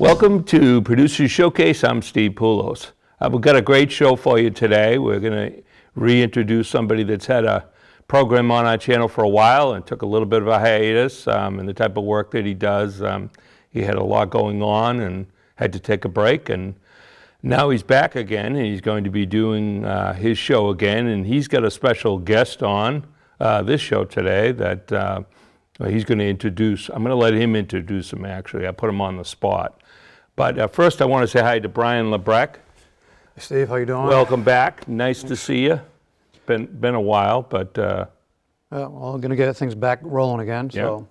Welcome to Producer Showcase. I'm Steve Poulos. We've got a great show for you today. We're going to reintroduce somebody that's had a program on our channel for a while and took a little bit of a hiatus in the type of work that he does. He had a lot going on and had to take a break, and now he's back again, and he's going to be doing his show again, and he's got a special guest on this show today that he's going to introduce. I'm going to let him introduce him, actually. I put him on the spot. But first, I want to say hi to Brian Lebre. Hey Steve, how you doing? Welcome back. Nice to see you. It's been a while, but well, I'm going to get things back rolling again. So,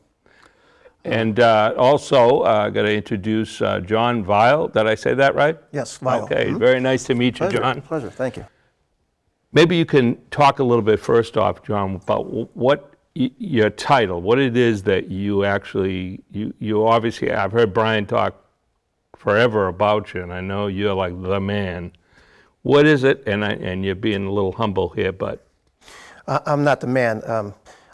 and also got to introduce John Weil. Did I say that right? Yes, Weil. Okay, very nice to meet you, John. Pleasure. Thank you. Maybe you can talk a little bit first off, John, about what your title, what it is that you actually, you obviously, I've heard Brian talk forever about you, and I know you're like the man. What is it? And you're being a little humble here, but. I'm not the man.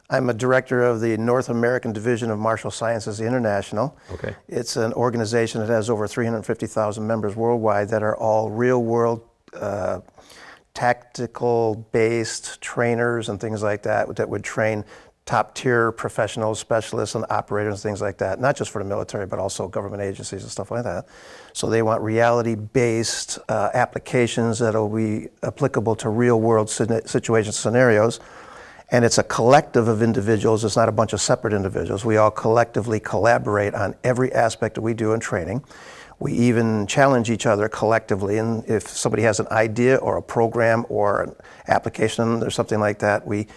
I'm a director of the North American Division of Martial Sciences International. Okay. It's an organization that has over 350,000 members worldwide that are all real-world tactical-based trainers and things like that would train top-tier professionals, specialists, and operators, things like that, not just for the military, but also government agencies and stuff like that. So they want reality-based applications that will be applicable to real-world situations, scenarios. And it's a collective of individuals. It's not a bunch of separate individuals. We all collectively collaborate on every aspect that we do in training. We even challenge each other collectively, and if somebody has an idea or a program or an application or something like that, we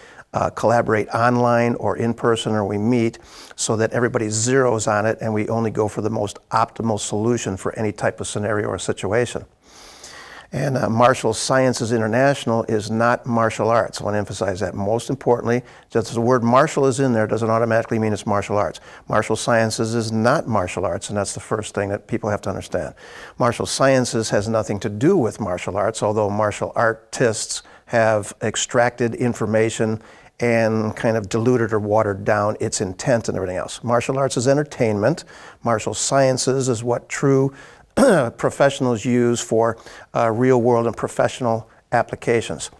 collaborate online or in person, or we meet so that everybody zeroes on it and we only go for the most optimal solution for any type of scenario or situation. And Martial Sciences International is not martial arts. I want to emphasize that. Most importantly, just the word martial is in there doesn't automatically mean it's martial arts. Martial Sciences is not martial arts, and that's the first thing that people have to understand. Martial Sciences has nothing to do with martial arts, although martial artists have extracted information and kind of diluted or watered down its intent and everything else. Martial arts is entertainment. Martial sciences is what true professionals use for real world and professional applications.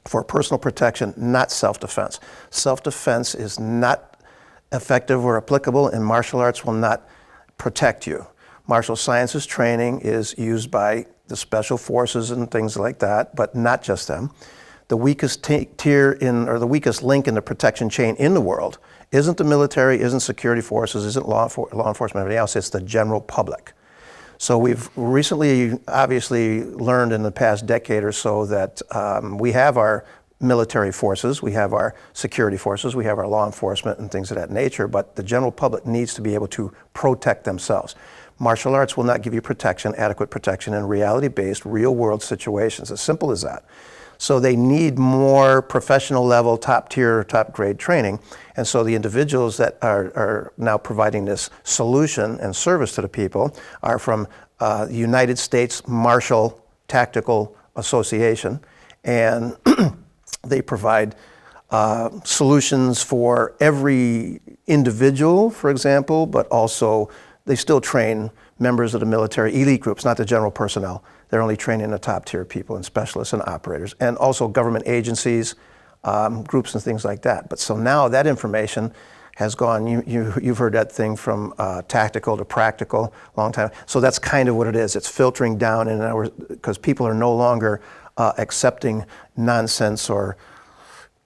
For personal protection, not self-defense. Self-defense is not effective or applicable, and martial arts will not protect you. Martial sciences training is used by the special forces and things like that, but not just them. The weakest tier in, or the weakest link in the protection chain in the world isn't the military, isn't security forces, isn't law enforcement, everything else, it's the general public. So we've recently obviously learned in the past decade or so that we have our military forces, we have our security forces, we have our law enforcement and things of that nature, but the general public needs to be able to protect themselves. Martial arts will not give you protection, adequate protection in reality-based, real-world situations, as simple as that. So they need more professional level, top tier, top grade training. And so the individuals that are now providing this solution and service to the people are from the United States Martial Tactical Association. And they provide solutions for every individual, for example, but also they still train members of the military elite groups, not the general personnel. They're only training the top tier people and specialists and operators, and also government agencies, groups and things like that. But so now that information has gone, you've heard that thing from tactical to practical, long time. So that's kind of what it is. It's filtering down, because people are no longer accepting nonsense or,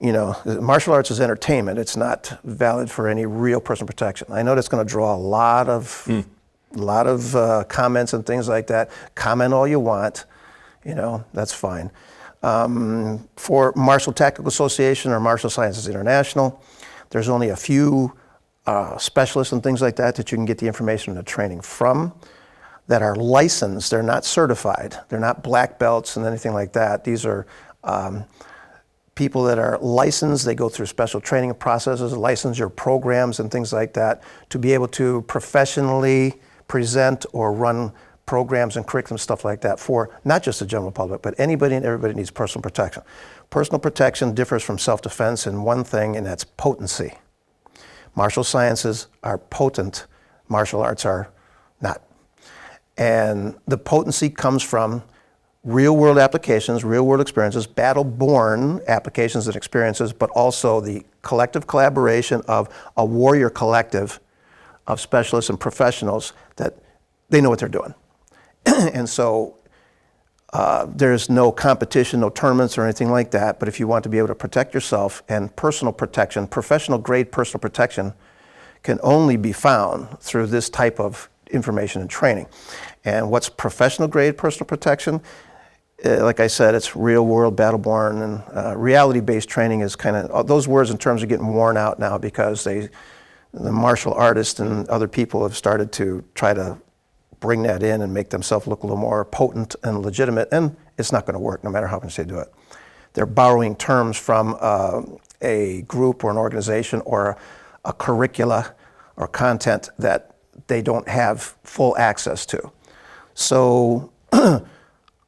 martial arts is entertainment. It's not valid for any real personal protection. I know that's going to draw a lot of comments and things like that. Comment all you want, that's fine. For Martial Tactical Association or Martial Sciences International, there's only a few specialists and things like that you can get the information and the training from that are licensed. They're not certified. They're not black belts and anything like that. These are people that are licensed. They go through special training processes, licensure programs and things like that to be able to professionally present or run programs and curriculum, stuff like that, for not just the general public, but anybody and everybody needs personal protection. Personal protection differs from self-defense in one thing, and that's potency. Martial sciences are potent, martial arts are not. And the potency comes from real-world applications, real-world experiences, battle-born applications and experiences, but also the collective collaboration of a warrior collective of specialists and professionals that they know what they're doing. And so there's no competition, no tournaments or anything like that, but if you want to be able to protect yourself, and personal protection, professional grade personal protection can only be found through this type of information and training. And what's professional grade personal protection? Like I said, it's real world, battle-born, and reality-based training is kind of, those words and terms are getting worn out now because the martial artists and other people have started to try to bring that in and make themselves look a little more potent and legitimate, and it's not going to work no matter how much they do it. They're borrowing terms from a group or an organization or a curricula or content that they don't have full access to. So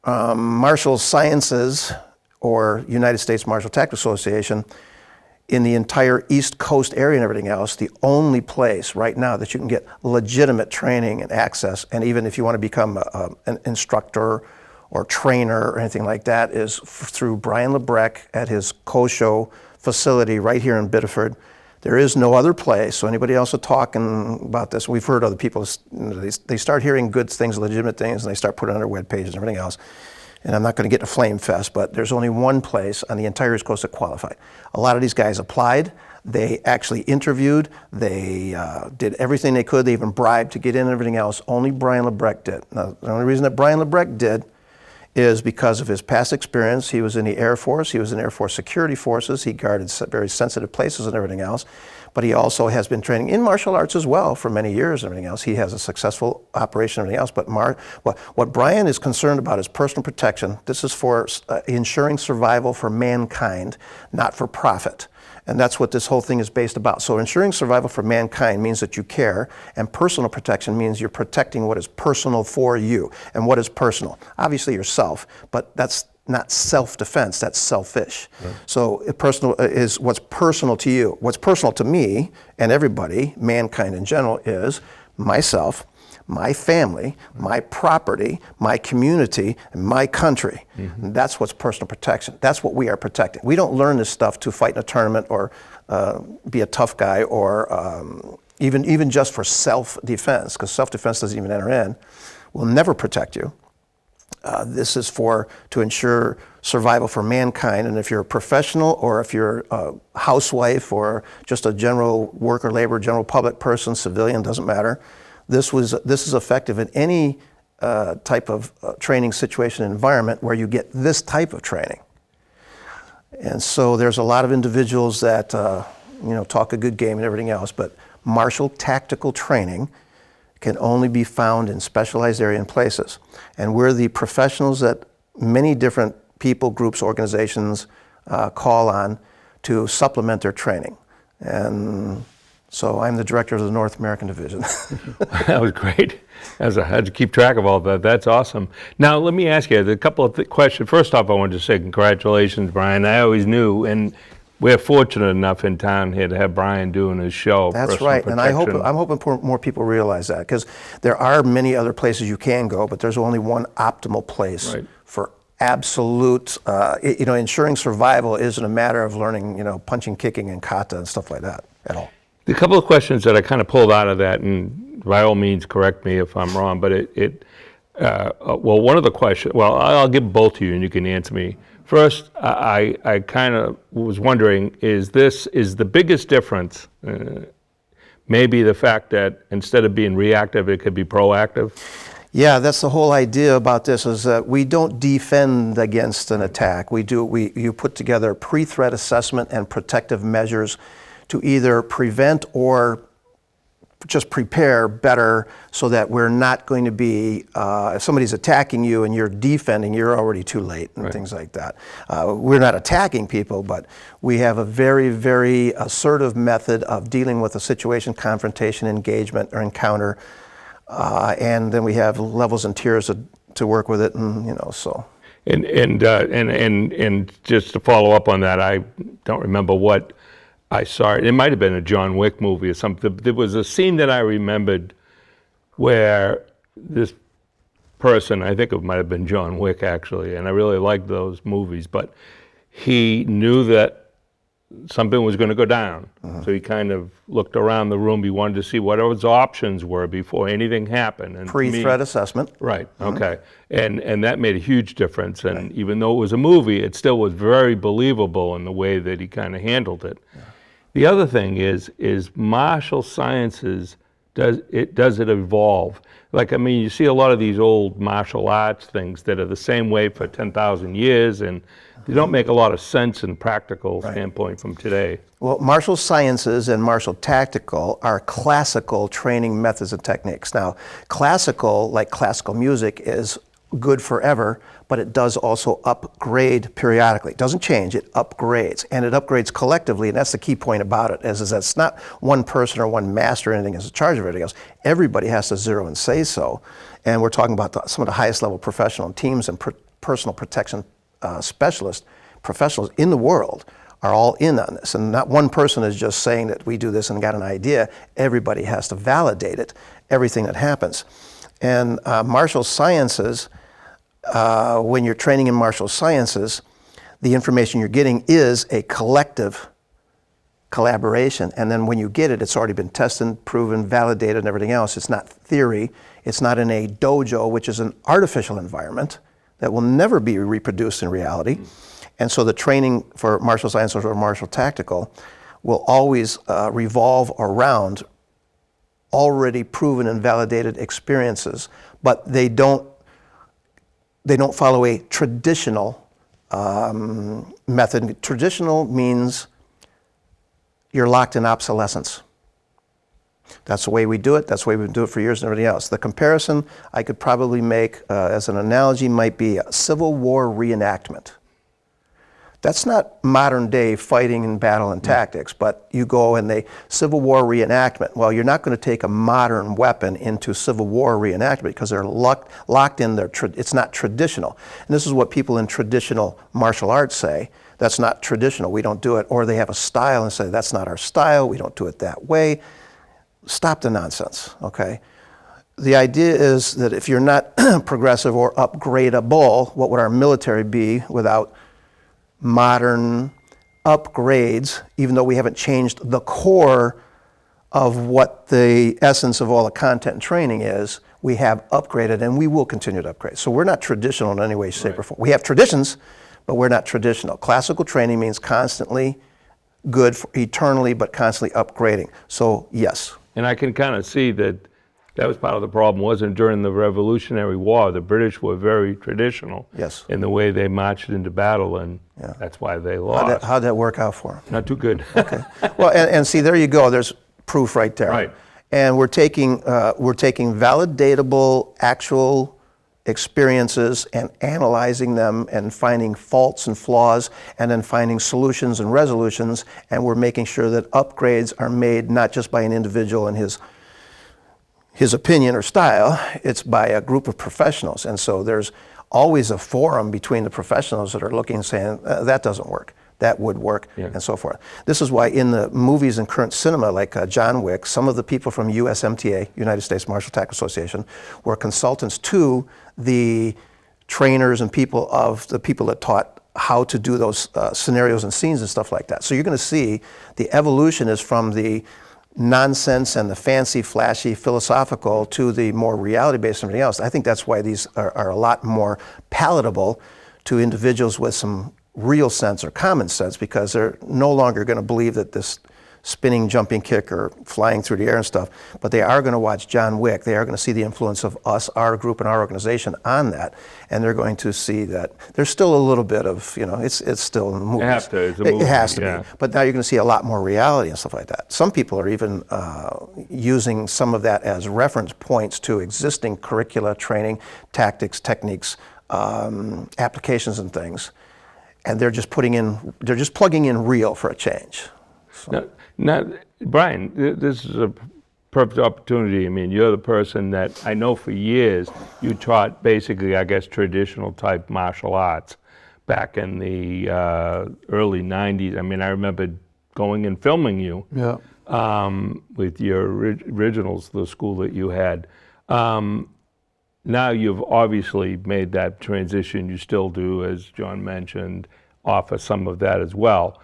martial sciences or United States Martial Tactical Association, in the entire East Coast area and everything else, the only place right now that you can get legitimate training and access, and even if you want to become an instructor or trainer or anything like that, is through Brian Lebre at his Kosho facility right here in Biddeford. There is no other place. So anybody else is talking about this, we've heard other people, they start hearing good things, legitimate things, and they start putting it on their web pages and everything else. And I'm not going to get to Flame Fest, but there's only one place on the entire East Coast that qualified. A lot of these guys applied. They actually interviewed. They did everything they could. They even bribed to get in and everything else. Only Brian Lebre did. Now, the only reason that Brian Lebre did is because of his past experience. He was in the Air Force. He was in Air Force Security Forces. He guarded very sensitive places and everything else. But he also has been training in martial arts as well for many years and everything else. He has a successful operation and everything else. But what Brian is concerned about is personal protection. This is for ensuring survival for mankind, not for profit. And that's what this whole thing is based about. So ensuring survival for mankind means that you care, and personal protection means you're protecting what is personal for you. And what is personal? Obviously yourself, but that's not self-defense, that's selfish. Right. So personal is what's personal to you. What's personal to me and everybody, mankind in general, is myself, my family, my property, my community, and my country. Mm-hmm. That's what's personal protection. That's what we are protecting. We don't learn this stuff to fight in a tournament or be a tough guy or even just for self-defense, because self-defense doesn't even enter in. Will never protect you. This is to ensure survival for mankind, and if you're a professional or if you're a housewife or just a general worker, labor, general public person, civilian, doesn't matter. This is effective in any type of training situation and environment where you get this type of training. And so there's a lot of individuals that talk a good game and everything else, but martial tactical training can only be found in specialized area and places. And we're the professionals that many different people, groups, organizations call on to supplement their training. And so I'm the director of the North American division. That was great. I had to keep track of all that. That's awesome. Now, let me ask you a couple of questions. First off, I wanted to say congratulations, Brian. I always knew, and we're fortunate enough in town here to have Brian doing his show. That's right, and I'm hoping more people realize that, because there are many other places you can go, but there's only one optimal place for absolute, ensuring survival isn't a matter of learning, punching, kicking, and kata and stuff like that at all. The couple of questions that I kind of pulled out of that, and by all means correct me if I'm wrong, but one of the questions, I'll give both to you and you can answer me. First, I kind of was wondering, is the biggest difference maybe the fact that instead of being reactive, it could be proactive? Yeah, that's the whole idea about this, is that we don't defend against an attack. You put together pre-threat assessment and protective measures to either prevent or just prepare better, so that we're not going to be, if somebody's attacking you and you're defending, you're already too late and things like that. We're not attacking people, but we have a very, very assertive method of dealing with a situation, confrontation, engagement, or encounter. And then we have levels and tiers to work with it, and so. And just to follow up on that, I don't remember what I saw. It might have been a John Wick movie or something. There was a scene that I remembered where this person, I think it might have been John Wick actually, and I really liked those movies, but he knew that something was going to go down. So he kind of looked around the room. He wanted to see what his options were before anything happened. And Pre-threat assessment. Right, okay. And that made a huge difference. And even though it was a movie, it still was very believable in the way that he kind of handled it. The other thing is martial sciences, does it evolve? Like, I mean, you see a lot of these old martial arts things that are the same way for 10,000 years, and they don't make a lot of sense in practical standpoint from today. Well, martial sciences and martial tactical are classical training methods and techniques. Now, classical, like classical music, is good forever, but it does also upgrade periodically. It doesn't change, it upgrades, and it upgrades collectively, and that's the key point about it, is that it's not one person or one master or anything is in charge of everything else. Everybody has to zero and say so, and we're talking about some of the highest level professional teams and personal protection specialists, professionals in the world are all in on this, and not one person is just saying that we do this and got an idea. Everybody has to validate it, everything that happens. And martial sciences, when you're training in martial sciences, the information you're getting is a collective collaboration. And then when you get it, it's already been tested, proven, validated, and everything else. It's not theory. It's not in a dojo, which is an artificial environment that will never be reproduced in reality. And so the training for martial sciences or martial tactical will always revolve around already proven and validated experiences, but they don't follow a traditional method. Traditional means you're locked in obsolescence. That's the way we do it. That's the way we've been doing it for years and everything else. The comparison I could probably make as an analogy might be a Civil War reenactment. That's not modern day fighting and battle and tactics, but you go and Civil War reenactment. Well, you're not going to take a modern weapon into Civil War reenactment because they're locked in their, it's not traditional. And this is what people in traditional martial arts say. That's not traditional, we don't do it. Or they have a style and say, that's not our style, we don't do it that way. Stop the nonsense, okay? The idea is that if you're not progressive or upgradable, what would our military be without modern upgrades, even though we haven't changed the core of what the essence of all the content and training is, we have upgraded and we will continue to upgrade. So we're not traditional in any way, shape, or form. We have traditions, but we're not traditional. Classical training means constantly good, for eternally, but constantly upgrading. So yes. And I can kind of see that was part of the problem, wasn't during the Revolutionary War. The British were very traditional in the way they marched into battle, and that's why they lost. How'd that work out for them? Not too good. Okay. Well, and see, there you go. There's proof right there. Right. And we're taking validatable, actual experiences and analyzing them and finding faults and flaws and then finding solutions and resolutions, and we're making sure that upgrades are made not just by an individual and his opinion or style, it's by a group of professionals. And so there's always a forum between the professionals that are looking and saying, that doesn't work, that would work, and so forth. This is why in the movies and current cinema, like John Wick, some of the people from USMTA, United States Martial Tactical Association, were consultants to the trainers and people that taught how to do those scenarios and scenes and stuff like that. So you're going to see the evolution is from the nonsense and the fancy, flashy, philosophical to the more reality-based and everything else. I think that's why these are a lot more palatable to individuals with some real sense or common sense, because they're no longer going to believe that this spinning, jumping kick or flying through the air and stuff, but they are going to watch John Wick. They are going to see the influence of us, our group and our organization on that, and they're going to see that there's still a little bit of, it's still in the movies. It has to, it's a movie. It has to be, but now you're going to see a lot more reality and stuff like that. Some people are even using some of that as reference points to existing curricula, training, tactics, techniques, applications and things, and they're just plugging in real for a change. So. Now, Brian, this is a perfect opportunity. I mean, you're the person that I know for years you taught basically, I guess, traditional type martial arts back in the early 90s. I mean, I remember going and filming you with your originals, the school that you had. now you've obviously made that transition. You still do, as John mentioned, offer some of that as well.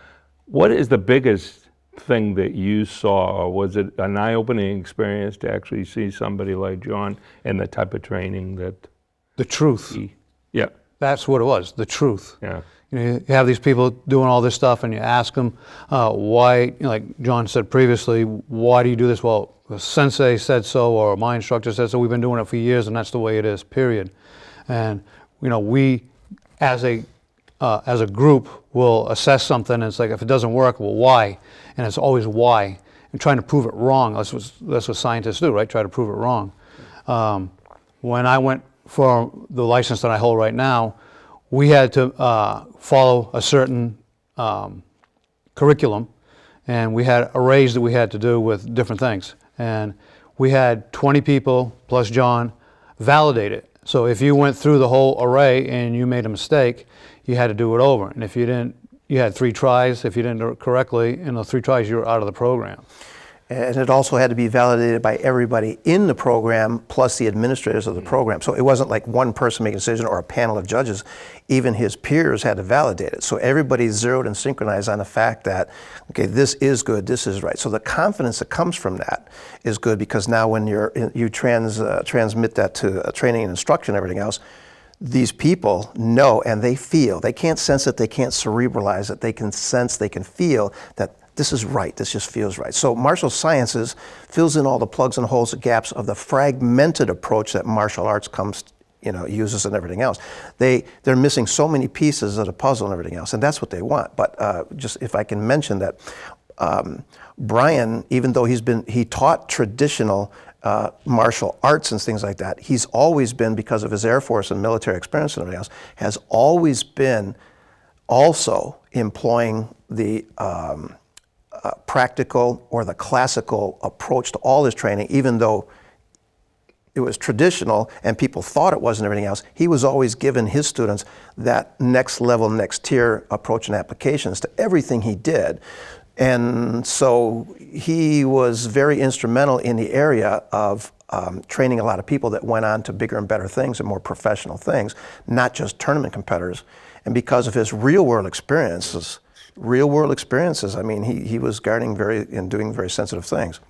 What is the biggest thing that you saw, or was it an eye-opening experience to actually see somebody like John and the type of training that The truth. yeah, That's what it was, the truth. yeah, You know, you have these people doing all this stuff, and you ask them why, you know, like John said previously, why do you do this? Well, the sensei said so, or my instructor said so. We've been doing it for years, and that's the way it is, period. And, you know, we, as a group, will assess something, and it's like, if it doesn't work, well, why? And it's always why. And trying to prove it wrong, that's what scientists do, right? Try to prove it wrong. When I went for the license that I hold right now, we had to follow a certain curriculum, and we had arrays that we had to do with different things. And we had 20 people plus John validate it. So if you went through the whole array and you made a mistake, you had to do it over. And if you didn't, you had 3 tries. If you didn't do it correctly, in those 3 tries, you were out of the program. And it also had to be validated by everybody in the program, plus the administrators of the program. So it wasn't like one person making a decision or a panel of judges. Even his peers had to validate it. So everybody zeroed and synchronized on the fact that, okay, this is good, this is right. So the confidence that comes from that is good, because now when you transmit that to training and instruction and everything else, these people know and they feel. They can't sense it, they can't cerebralize it. They can sense, they can feel that this is right, this just feels right. So martial sciences fills in all the plugs and holes, the gaps of the fragmented approach that martial arts uses and everything else. They're missing so many pieces of the puzzle and everything else, and that's what they want. But just if I can mention that Brian, even though he taught traditional martial arts and things like that, he's always been, because of his Air Force and military experience and everything else, has always been also employing the practical or the classical approach to all his training. Even though it was traditional and people thought it was and everything else, he was always giving his students that next level, next tier approach and applications to everything he did. And so he was very instrumental in the area of training a lot of people that went on to bigger and better things and more professional things, not just tournament competitors. And because of his real world experiences, I mean, he was guarding and doing very sensitive things.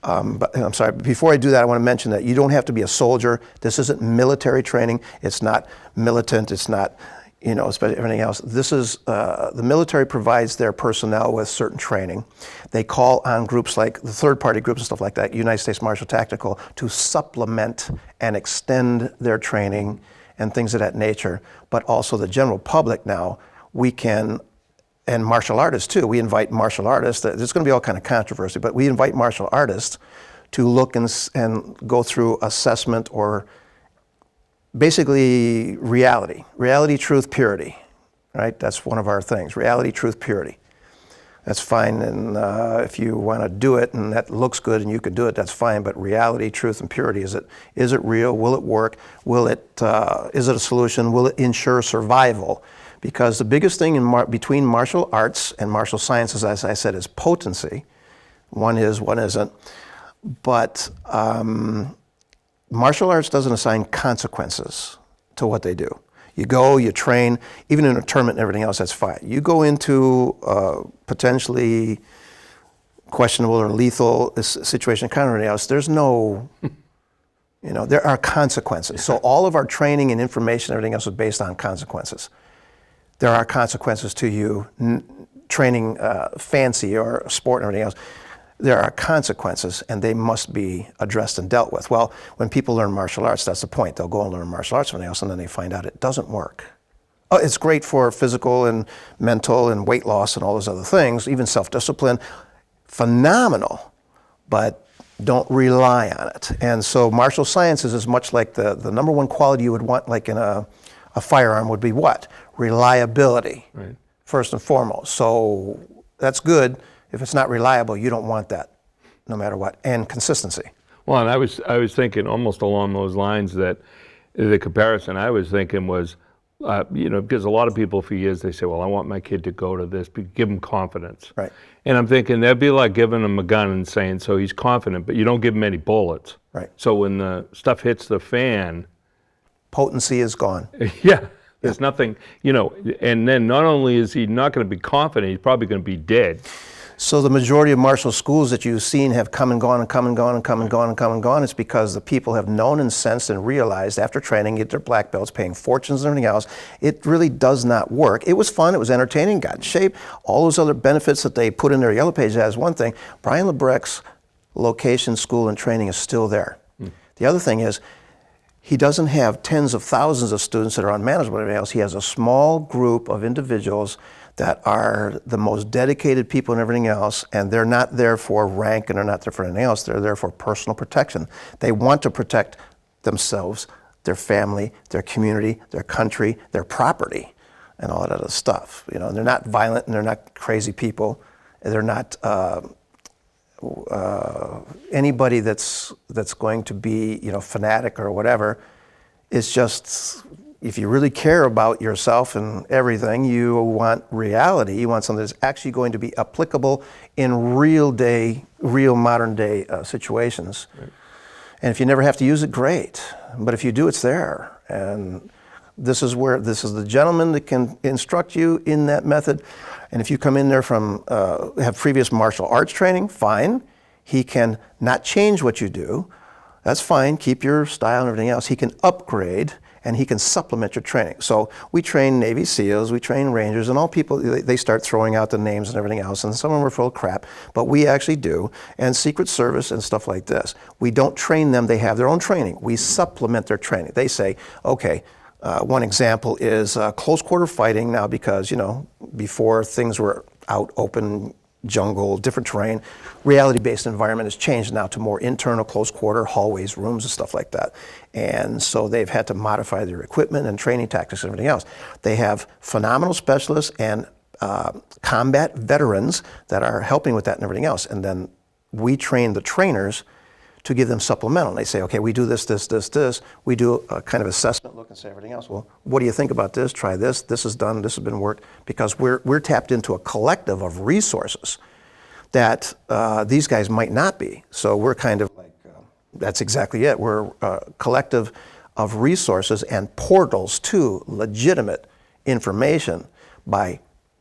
But I'm sorry, before I do that, I want to mention that you don't have to be a soldier. This isn't military training. It's not militant. It's not, especially everything else. This is, the military provides their personnel with certain training. They call on groups like the third-party groups and stuff like that, United States Martial Tactical, to supplement and extend their training and things of that nature. But also the general public now, we can, and martial artists too, we invite martial artists, there's going to be all kind of controversy, but we invite martial artists to look and go through assessment, or basically reality, truth, purity, right? That's one of our things, reality, truth, purity. That's fine, and if you want to do it and that looks good and you could do it, that's fine, but reality, truth, and purity, is it real? Will it work? Is it a solution? Will it ensure survival? Because the biggest thing between martial arts and martial sciences, as I said, is potency. One is, one isn't. But martial arts doesn't assign consequences to what they do. You go, you train, even in a tournament and everything else, that's fine. You go into potentially questionable or lethal situation, kind of everything else, there's no, there are consequences. So all of our training and information, everything else is based on consequences. There are consequences to you training fancy or sport and everything else. There are consequences, and they must be addressed and dealt with. Well, when people learn martial arts, that's the point. They'll go and learn martial arts and everything else, and then they find out it doesn't work. Oh, it's great for physical and mental and weight loss and all those other things, even self-discipline. Phenomenal, but don't rely on it. And so martial sciences is much like the number one quality you would want, like in a firearm, would be what? Reliability, right, first and foremost. So that's good. If it's not reliable, you don't want that, no matter what. And consistency. Well, and I was thinking almost along those lines, that the comparison I was thinking was, because a lot of people for years, they say, well, I want my kid to go to this, give him confidence. Right. And I'm thinking that'd be like giving him a gun and saying, so he's confident, but you don't give him any bullets. Right. So when the stuff hits the fan, Potency is gone. Yeah, there's nothing, and then not only is he not going to be confident, he's probably going to be dead. So the majority of martial schools that you've seen have come and gone and come and gone and come and gone and come and gone. It's because the people have known and sensed and realized after training, get their black belts, paying fortunes and everything else, it really does not work. It was fun, it was entertaining, got in shape. All those other benefits that they put in their yellow page as one thing. Brian Lebre's location, school, and training is still there. The other thing is, he doesn't have tens of thousands of students that are unmanageable and everything else. He has a small group of individuals that are the most dedicated people and everything else, and they're not there for rank and they're not there for anything else. They're there for personal protection. They want to protect themselves, their family, their community, their country, their property, and all that other stuff. They're not violent and they're not crazy people. They're not anybody that's going to be fanatic or whatever. It's just, if you really care about yourself and everything, you want reality. You want something that's actually going to be applicable in real modern day situations. Right. And if you never have to use it, great. But if you do, it's there. And this is the gentleman that can instruct you in that method. And if you come in there from, have previous martial arts training, fine. He can not change what you do. That's fine. Keep your style and everything else. He can upgrade and he can supplement your training. So we train Navy SEALs, we train Rangers, and all people, they start throwing out the names and everything else, and some of them are full of crap, but we actually do, and Secret Service and stuff like this. We don't train them, they have their own training. We supplement their training. They say, okay, one example is close quarter fighting now, because, before things were out open, jungle, different terrain, reality-based environment has changed now to more internal, close quarter, hallways, rooms, and stuff like that. And so they've had to modify their equipment and training tactics and everything else. They have phenomenal specialists and combat veterans that are helping with that and everything else. And then we train the trainers to give them supplemental. And they say, okay, we do this. We do a kind of assessment look and say everything else. Well, what do you think about this? Try this. This is done. This has been worked. Because we're tapped into a collective of resources that these guys might not be. So we're kind of like, that's exactly it. We're a collective of resources and portals to legitimate information by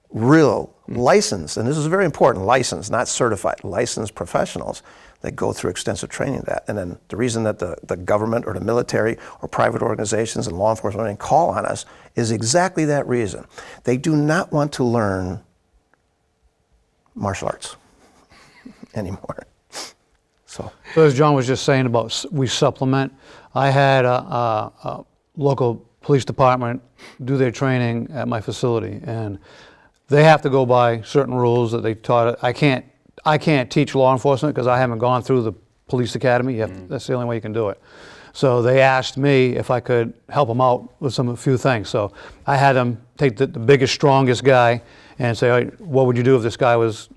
real licensed, and this is very important, licensed, not certified, licensed professionals that go through extensive training of that. And then the reason that the government or the military or private organizations and law enforcement call on us is exactly that reason. They do not want to learn martial arts anymore. So as John was just saying about we supplement, I had a local police department do their training at my facility, and they have to go by certain rules that they taught. I can't teach law enforcement because I haven't gone through the police academy. That's the only way you can do it. So they asked me if I could help them out with a few things. So I had them take the biggest, strongest guy and say, "All right, what would you do if this guy was,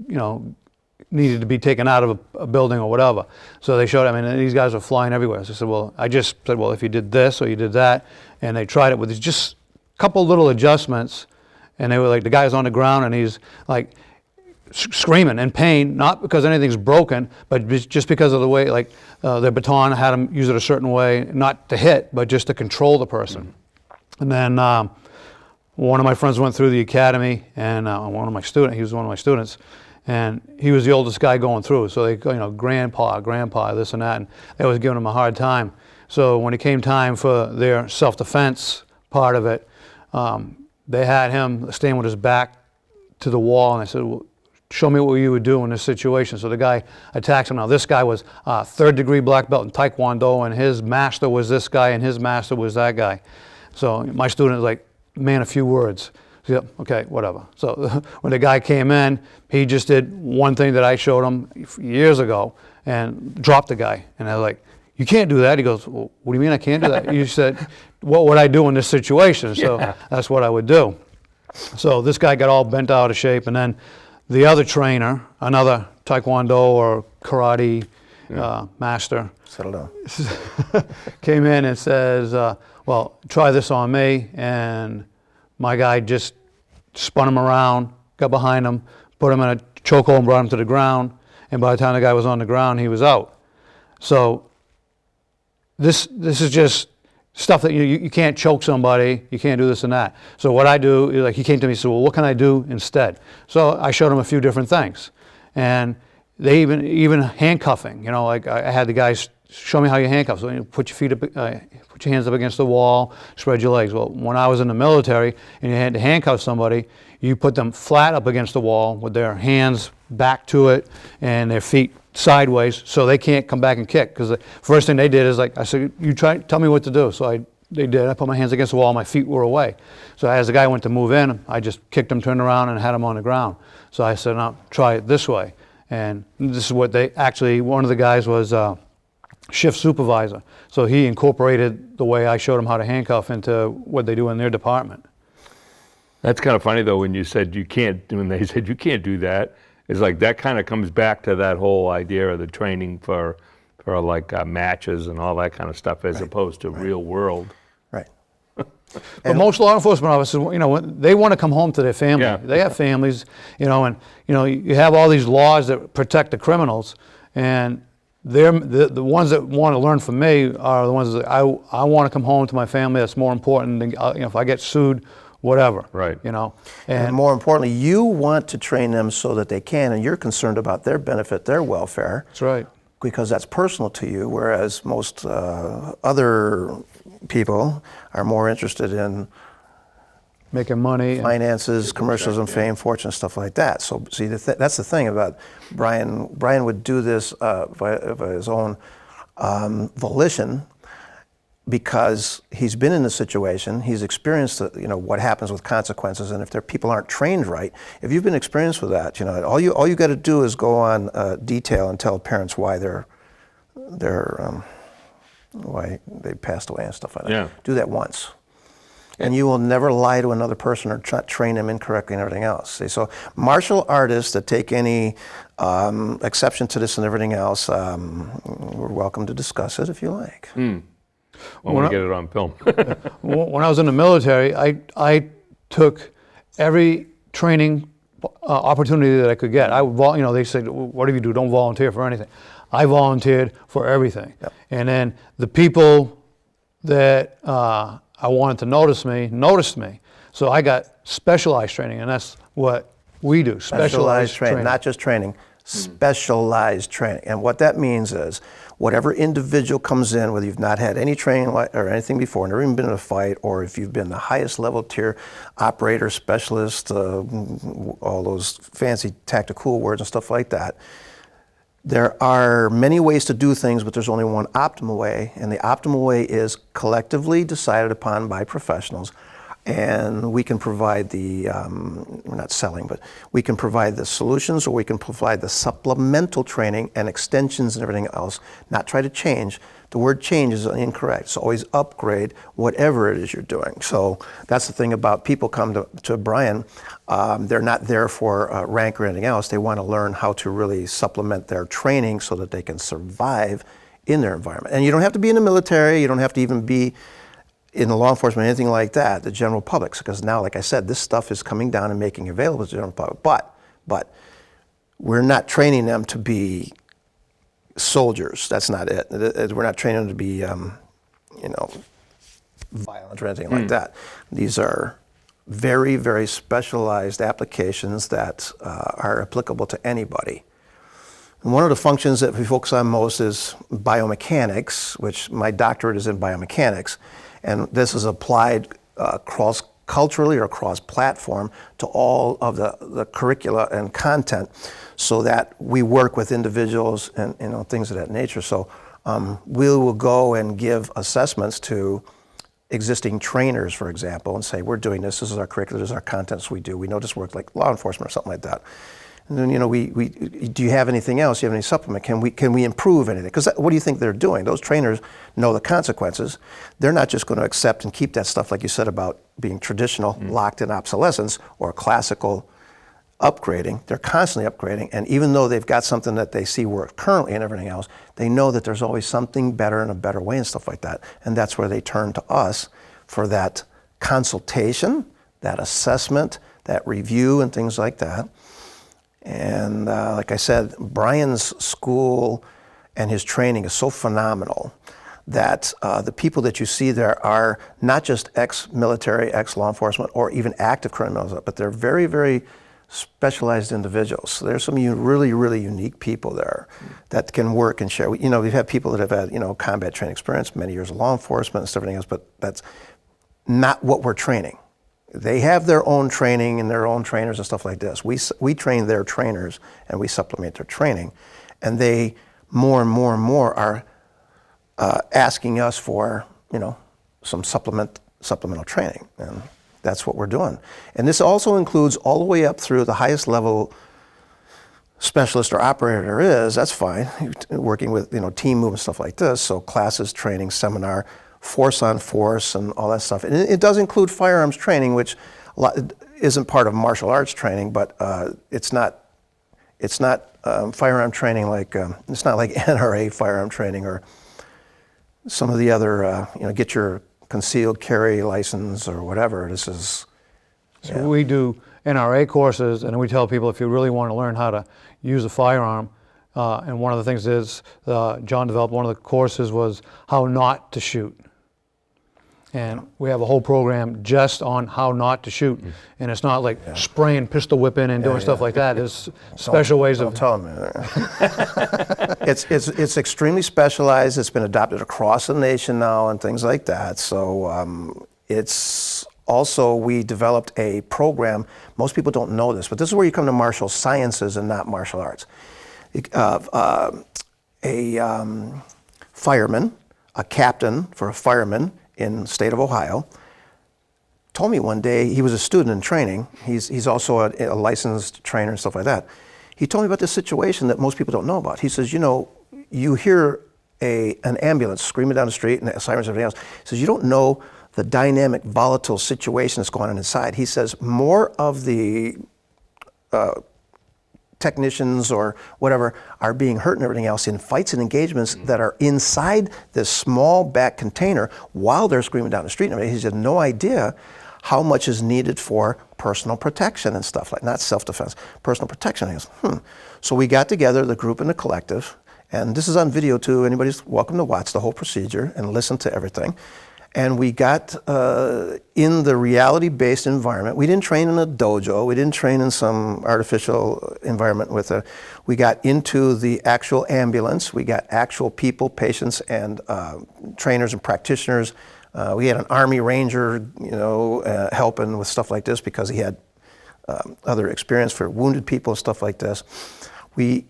needed to be taken out of a building or whatever?" So they showed, these guys were flying everywhere. So I just said, if you did this or you did that, and they tried it with just a couple little adjustments, and they were like, the guy's on the ground and he's like screaming in pain, not because anything's broken, but just because of the way, their baton had them use it a certain way, not to hit, but just to control the person. And then one of my friends went through the academy, and he was one of my students, and he was the oldest guy going through. So they, grandpa, this and that, and they was giving him a hard time. So when it came time for their self-defense part of it, they had him stand with his back to the wall, and I said, "Well, show me what you would do in this situation." So the guy attacks him. Now this guy was third-degree black belt in Taekwondo, and his master was this guy, and his master was that guy. So my student was like, "Man, a few words." So, okay, whatever. So when the guy came in, he just did one thing that I showed him years ago and dropped the guy. And I was like, "You can't do that." He goes, "Well, what do you mean I can't do that?" You said, "What would I do in this situation?" So that's what I would do. So this guy got all bent out of shape, and then the other trainer, another Taekwondo or karate master, settle down, came in and says, "Well, try this on me." And my guy just spun him around, got behind him, put him in a chokehold and brought him to the ground. And by the time the guy was on the ground, he was out. So this is just, stuff that you can't choke somebody, you can't do this and that. So what I do is, like, he came to me and said, well, what can I do instead? So I showed him a few different things. And they even handcuffing, like I had the guys show me how you handcuff. So you put your feet up, put your hands up against the wall, spread your legs. Well, when I was in the military and you had to handcuff somebody, you put them flat up against the wall with their hands back to it and their feet sideways, so they can't come back and kick. Because the first thing they did is, like, I said, tell me what to do. So they did. I put my hands against the wall, my feet were away. So as the guy went to move in, I just kicked him, turned around, and had him on the ground. So I said, now try it this way. And this is what one of the guys was shift supervisor. So he incorporated the way I showed him how to handcuff into what they do in their department. That's kind of funny, though, when they said you can't do that. It's like that kind of comes back to that whole idea of the training for like matches and all that kind of stuff, as opposed to real world. Right. But most law enforcement officers, they want to come home to their family. Yeah. They have families, and you have all these laws that protect the criminals, and the ones that want to learn from me are the ones that I want to come home to my family. That's more important than if I get sued. Whatever, right? And more importantly, you want to train them so that they can, and you're concerned about their benefit, their welfare. That's right. Because that's personal to you, whereas most other people are more interested in making money, finances, commercialism, fame, fortune, stuff like that. So see, that's the thing about Brian. Brian would do this of his own volition, because he's been in the situation, he's experienced what happens with consequences, and if people aren't trained right, if you've been experienced with that, all you got to do is go on detail and tell parents why why they passed away and stuff like that. Yeah. Do that once, and you will never lie to another person or train them incorrectly and everything else. See, so martial artists that take any exception to this and everything else, we're welcome to discuss it if you like. I want to get it on film. When I was in the military, I took every training opportunity that I could get. They said, whatever you do, don't volunteer for anything. I volunteered for everything. Yep. And then the people that I wanted to noticed me. So I got specialized training, and that's what we do. Specialized training. Not just training, specialized training. And what that means is, whatever individual comes in, whether you've not had any training or anything before, never even been in a fight, or if you've been the highest level tier operator, specialist, all those fancy tactical words and stuff like that, there are many ways to do things, but there's only one optimal way, and the optimal way is collectively decided upon by professionals. And we can provide we're not selling, but we can provide the solutions, or we can provide the supplemental training and extensions and everything else, not try to change. The word change is incorrect. So always upgrade whatever it is you're doing. So that's the thing about people come to Brian. They're not there for rank or anything else. They want to learn how to really supplement their training so that they can survive in their environment. And you don't have to be in the military. You don't have to even be in the law enforcement, anything like that, the general public, because now, like I said, this stuff is coming down and making available to the general public. But we're not training them to be soldiers. That's not it. We're not training them to be, violent or anything like that. These are very, very specialized applications that are applicable to anybody. And one of the functions that we focus on most is biomechanics, which my doctorate is in biomechanics. And this is applied cross-culturally or cross-platform to all of the curricula and content, so that we work with individuals and things of that nature. So we will go and give assessments to existing trainers, for example, and say, we're doing this is our curriculum, this is our contents we do. We know this works like law enforcement or something like that. And then, do you have anything else? Do you have any supplement? Can we improve anything? Because what do you think they're doing? Those trainers know the consequences. They're not just going to accept and keep that stuff, like you said, about being traditional, locked in obsolescence, or classical upgrading. They're constantly upgrading. And even though they've got something that they see work currently and everything else, they know that there's always something better and a better way and stuff like that. And that's where they turn to us for that consultation, that assessment, that review, and things like that. And like I said, Brian's school and his training is so phenomenal that the people that you see there are not just ex-military, ex-law enforcement, or even active criminals, but they're very, very specialized individuals. So there's some really, really unique people there that can work and share. We've had people that have had, combat training experience, many years of law enforcement and stuff, everything else, but that's not what we're training. They have their own training and their own trainers and stuff like this. We train their trainers and we supplement their training. And they more and more and more are asking us for, some supplemental training. And that's what we're doing. And this also includes all the way up through the highest level specialist or operator there is. That's fine. Working with, team movement, stuff like this. So classes, training, seminar, force on force, and all that stuff. And it does include firearms training, which isn't part of martial arts training, but it's not firearm training like, it's not like NRA firearm training or some of the other, get your concealed carry license or whatever. This is... So we do NRA courses, and we tell people if you really want to learn how to use a firearm, and one of the things is, John developed one of the courses was how not to shoot. And we have a whole program just on how not to shoot. And it's not like spraying pistol whipping and doing stuff like that. There's special ways of... Don't tell them. It's extremely specialized. It's been adopted across the nation now and things like that. So it's also, we developed a program. Most people don't know this, but this is where you come to martial sciences and not martial arts. A fireman, a captain for a fireman in the state of Ohio, told me one day, he was a student in training, he's also a licensed trainer and stuff like that. He told me about this situation that most people don't know about. He says, you hear an ambulance screaming down the street and sirens and everything else. He says, you don't know the dynamic, volatile situation that's going on inside. He says, more of the technicians or whatever are being hurt and everything else in fights and engagements that are inside this small back container while they're screaming down the street and everything. He had no idea how much is needed for personal protection and stuff like, not self-defense, personal protection. He goes, So we got together, the group and the collective, and this is on video too. Anybody's welcome to watch the whole procedure and listen to everything. And we got in the reality-based environment. We didn't train in a dojo. We didn't train in some artificial environment we got into the actual ambulance. We got actual people, patients, and trainers and practitioners. We had an Army Ranger, helping with stuff like this because he had other experience for wounded people and stuff like this. We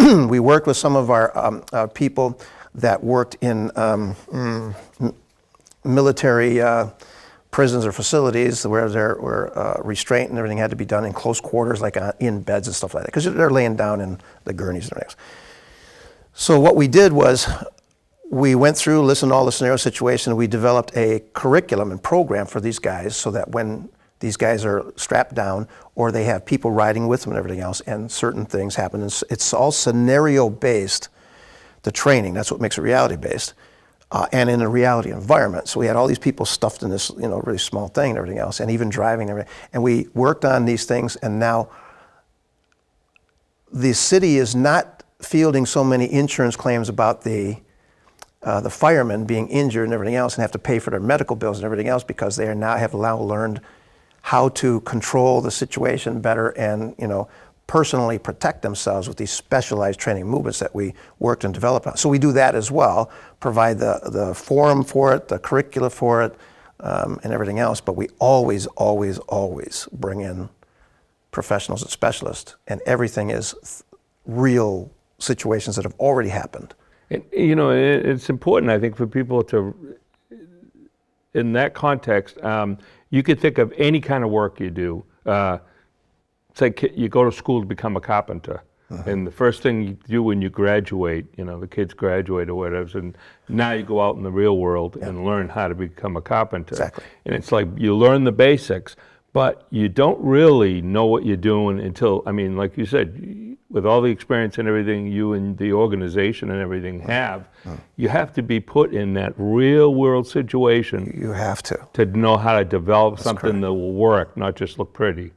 we worked with some of our people that worked in military prisons or facilities where restraint and everything had to be done in close quarters, like in beds and stuff like that, because they're laying down in the gurneys and everything else. So what we did was we went through, listened to all the scenario situations, we developed a curriculum and program for these guys so that when these guys are strapped down or they have people riding with them and everything else and certain things happen, it's all scenario-based, the training, that's what makes it reality-based. And in a reality environment. So we had all these people stuffed in this, really small thing and everything else, and even driving and everything. And we worked on these things, and now the city is not fielding so many insurance claims about the firemen being injured and everything else and have to pay for their medical bills and everything else because they have now learned how to control the situation better and, personally protect themselves with these specialized training movements that we worked and developed on. So we do that as well, provide the forum for it, the curricula for it, and everything else, but we always, always, always bring in professionals and specialists, and everything is real situations that have already happened. And, it's important, I think, for people to, in that context, you could think of any kind of work you do. Say you go to school to become a carpenter, and the first thing you do when you graduate, the kids graduate or whatever, and now you go out in the real world and learn how to become a carpenter. Exactly. And it's like you learn the basics, but you don't really know what you're doing until, like you said, with all the experience and everything you and the organization and everything have, you have to be put in that real world situation. You have to know how to develop something that will work, not just look pretty.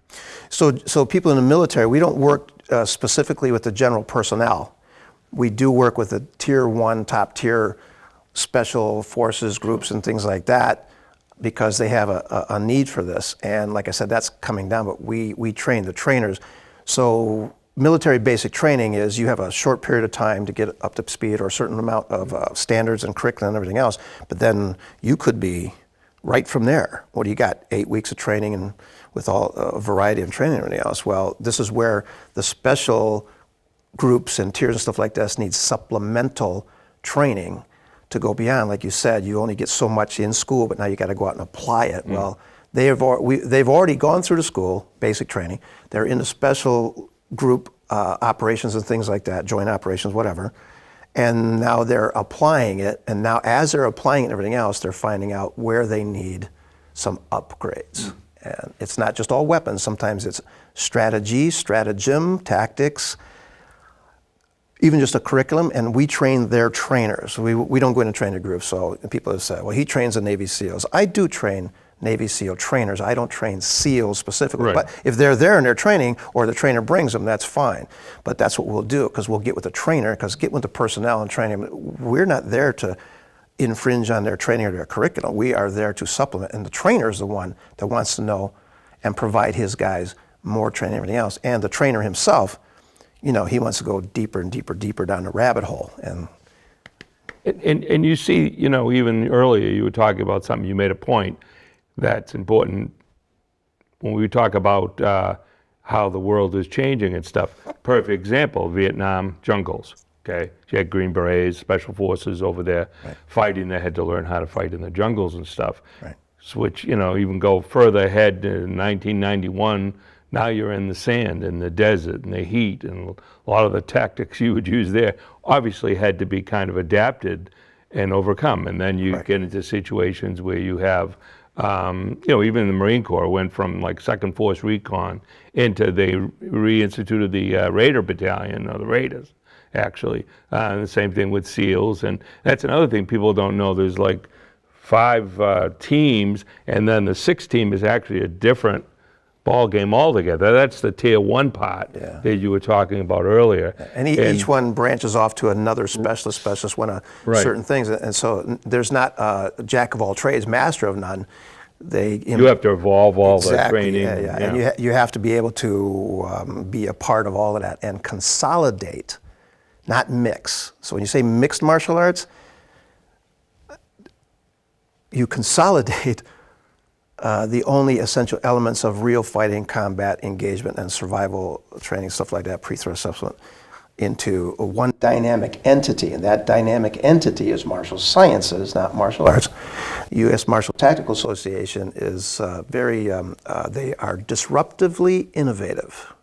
So people in the military, we don't work specifically with the general personnel. We do work with the tier 1, top tier special forces groups and things like that because they have a need for this. And like I said, that's coming down, but we train the trainers. So military basic training is you have a short period of time to get up to speed or a certain amount of standards and curriculum and everything else, but then you could be right from there. What do you got? 8 weeks of training and with all a variety of training and everything else. Well, this is where the special groups and tiers and stuff like this need supplemental training to go beyond. Like you said, you only get so much in school, but now you got to go out and apply it. Well, they've already gone through the school, basic training. They're in the special group operations and things like that, joint operations, whatever. And now they're applying it. And now as they're applying it and everything else, they're finding out where they need some upgrades. And it's not just all weapons. Sometimes it's strategy, stratagem, tactics, even just a curriculum. And we train their trainers. We don't go in and train a group. So people have said, well, he trains the Navy SEALs. I do train Navy SEAL trainers. I don't train SEALs specifically. Right. But if they're there and they're training, or the trainer brings them, that's fine. But that's what we'll do, because we'll get with the trainer, because get with the personnel and train them. We're not there to infringe on their training or their curriculum. We are there to supplement. And the trainer is the one that wants to know and provide his guys more training and everything else. And the trainer himself, you know, he wants to go deeper and deeper, deeper down the rabbit hole. And you see, you know, even earlier you were talking about something, you made a point that's important when we talk about how the world is changing and stuff. Perfect example, Vietnam jungles, okay? You had Green Berets, Special Forces over there fighting. They had to learn how to fight in the jungles and stuff. Right. Which, you know, even go further ahead in 1991, now you're in the sand, in the desert, and the heat, and a lot of the tactics you would use there obviously had to be kind of adapted and overcome. And then you get into situations where you have, you know, even the Marine Corps went from like Second Force Recon into, they reinstituted the Raider Battalion, or the Raiders, actually. And the same thing with SEALs. And that's another thing people don't know. There's like 5 teams, and then the 6th team is actually a different ball game altogether. That's the tier 1 part that you were talking about earlier. And each one branches off to another specialist when certain things. And so there's not a jack of all trades, master of none. You have to evolve all the training. And you have to be able to be a part of all of that and consolidate, not mix. So when you say mixed martial arts, you consolidate the only essential elements of real fighting, combat, engagement, and survival training, stuff like that, pre-threat assessment, into one dynamic entity. And that dynamic entity is martial sciences, not martial arts. U.S. Martial Tactical Association is they are disruptively innovative.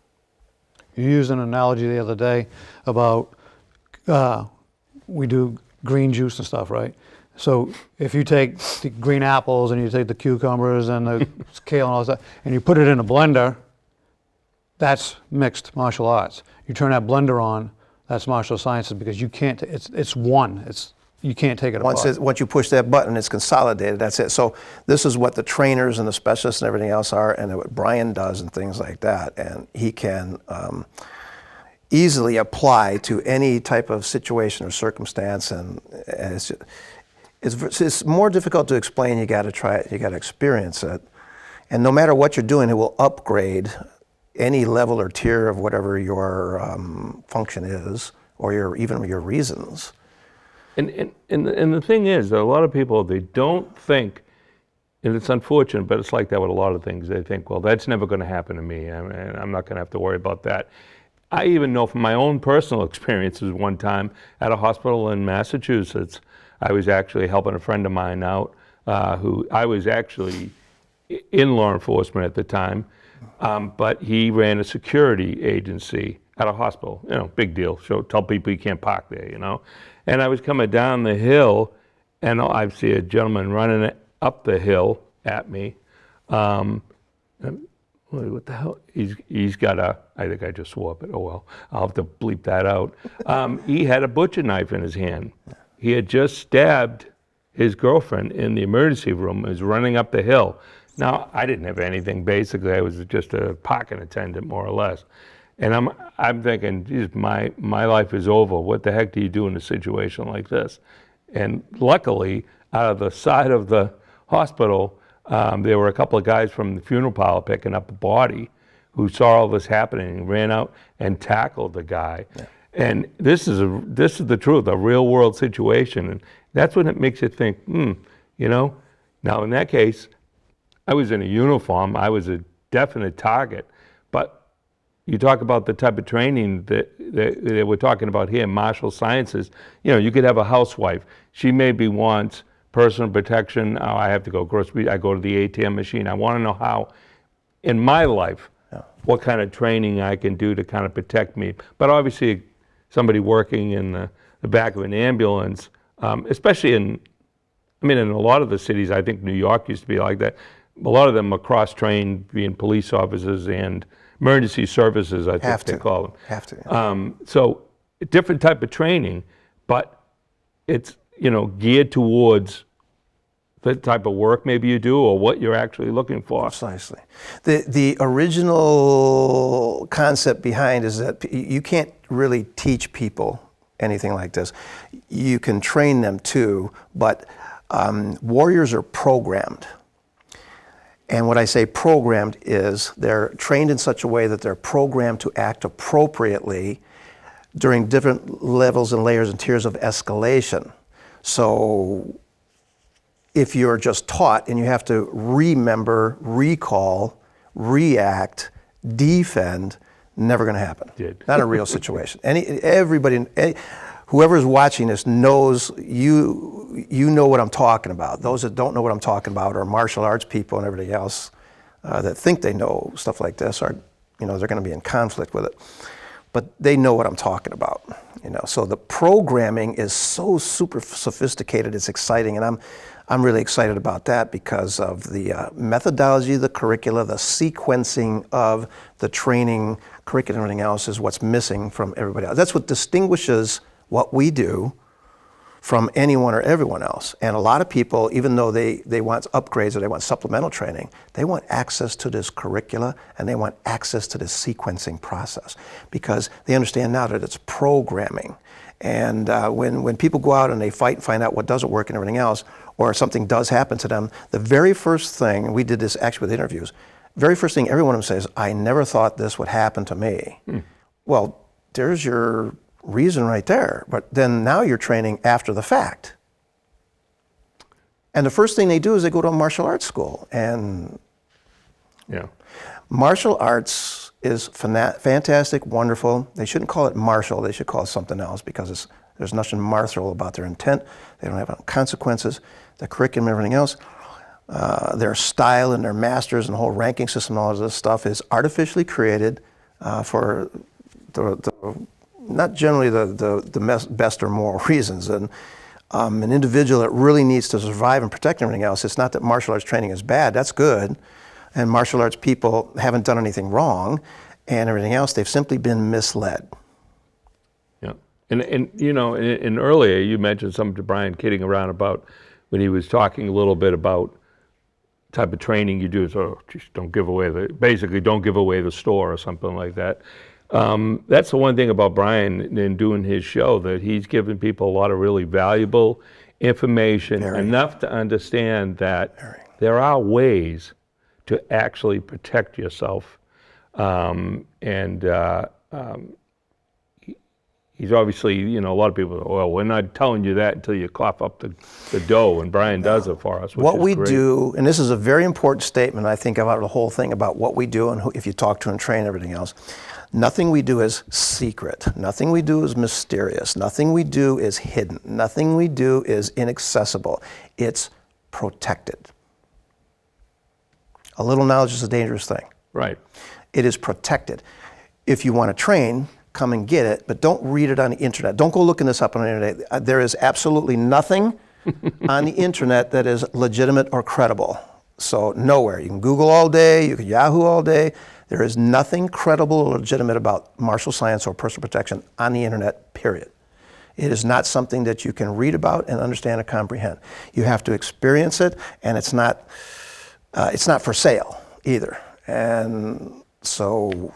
You used an analogy the other day about we do green juice and stuff, right? So if you take the green apples and you take the cucumbers and the kale and all that, and you put it in a blender, that's mixed martial arts. You turn that blender on, that's martial sciences, because you can't. It's one. You can't take it apart. Once you push that button, it's consolidated. That's it. So this is what the trainers and the specialists and everything else are, and what Brian does and things like that. And he can easily apply to any type of situation or circumstance, and it's more difficult to explain. You got to try it. You got to experience it. And no matter what you're doing, it will upgrade any level or tier of whatever your function is, or even your reasons. And the thing is, that a lot of people, they don't think, and it's unfortunate, but it's like that with a lot of things. They think, well, that's never going to happen to me. I'm not going to have to worry about that. I even know from my own personal experiences, one time at a hospital in Massachusetts, I was actually helping a friend of mine out who I was actually in law enforcement at the time, but he ran a security agency at a hospital. You know, big deal. Tell people you can't park there, you know. And I was coming down the hill, and I see a gentleman running up the hill at me. What the hell? He's got I think I just swore, but oh well, I'll have to bleep that out. He had a butcher knife in his hand. He had just stabbed his girlfriend in the emergency room, was running up the hill. Now, I didn't have anything, basically. I was just a parking attendant, more or less. And I'm thinking, geez, my life is over. What the heck do you do in a situation like this? And luckily, out of the side of the hospital, there were a couple of guys from the funeral parlor picking up a body who saw all this happening and ran out and tackled the guy. Yeah. And this is the truth, a real world situation. And that's when it makes you think, you know. Now in that case, I was in a uniform, I was a definite target. But you talk about the type of training that we're talking about here, martial sciences. You know, you could have a housewife. She maybe wants personal protection. Oh, I have to go grocery. I go to the ATM machine. I want to know how, in my life, what kind of training I can do to kind of protect me. But obviously, somebody working in the back of an ambulance, especially in a lot of the cities, I think New York used to be like that. A lot of them are cross-trained, being police officers and emergency services, I think they call them. Have to. Yeah. So a different type of training, but it's, you know, geared towards the type of work maybe you do or what you're actually looking for. Precisely. The original concept behind is that you can't really teach people anything like this. You can train them too, but warriors are programmed. And what I say programmed is they're trained in such a way that they're programmed to act appropriately during different levels and layers and tiers of escalation. So if you're just taught and you have to remember, recall, react, defend, never going to happen. Not a real situation. Whoever's watching this knows you know what I'm talking about. Those that don't know what I'm talking about are martial arts people and everybody else that think they know stuff like this are, you know, they're going to be in conflict with it. But they know what I'm talking about, you know. So the programming is so super sophisticated, it's exciting, and I'm really excited about that because of the methodology, the curricula, the sequencing of the training curriculum and everything else is what's missing from everybody else. That's what distinguishes what we do from anyone or everyone else. And a lot of people, even though they want upgrades or they want supplemental training, they want access to this curricula and they want access to this sequencing process because they understand now that it's programming. And when people go out and they fight and find out what doesn't work and everything else, or something does happen to them, the very first thing, and we did this actually with interviews, very first thing every one of them says, I never thought this would happen to me. Well, there's your reason right there. But then now you're training after the fact. And the first thing they do is they go to a martial arts school. And martial arts is fantastic, wonderful. They shouldn't call it martial. They should call it something else because there's nothing martial about their intent. They don't have consequences. The curriculum and everything else. Their style and their masters and the whole ranking system and all of this stuff is artificially created for not generally the best or moral reasons. And an individual that really needs to survive and protect everything else, it's not that martial arts training is bad, that's good. And martial arts people haven't done anything wrong and everything else, they've simply been misled. Yeah, and you know, and earlier you mentioned something to Brian kidding around about when he was talking a little bit about type of training you do, so just don't give away the store or something like that. That's the one thing about Brian in doing his show, that he's giving people a lot of really valuable information, enough to understand that there are ways to actually protect yourself. He's obviously, you know, a lot of people, well, we're not telling you that until you cough up the dough, and Brian does it for us, which what we great. do, and this is a very important statement, I think, about the whole thing about what we do and if you talk to and train everything else. Nothing we do is secret. Nothing we do is mysterious. Nothing we do is hidden. Nothing we do is inaccessible. It's protected. A little knowledge is a dangerous thing. Right. It is protected. If you want to train, come and get it, but don't read it on the internet. Don't go looking this up on the internet. There is absolutely nothing on the internet that is legitimate or credible. So nowhere. You can Google all day, you can Yahoo all day. There is nothing credible or legitimate about martial science or personal protection on the internet, period. It is not something that you can read about and understand and comprehend. You have to experience it, and it's not for sale either. And so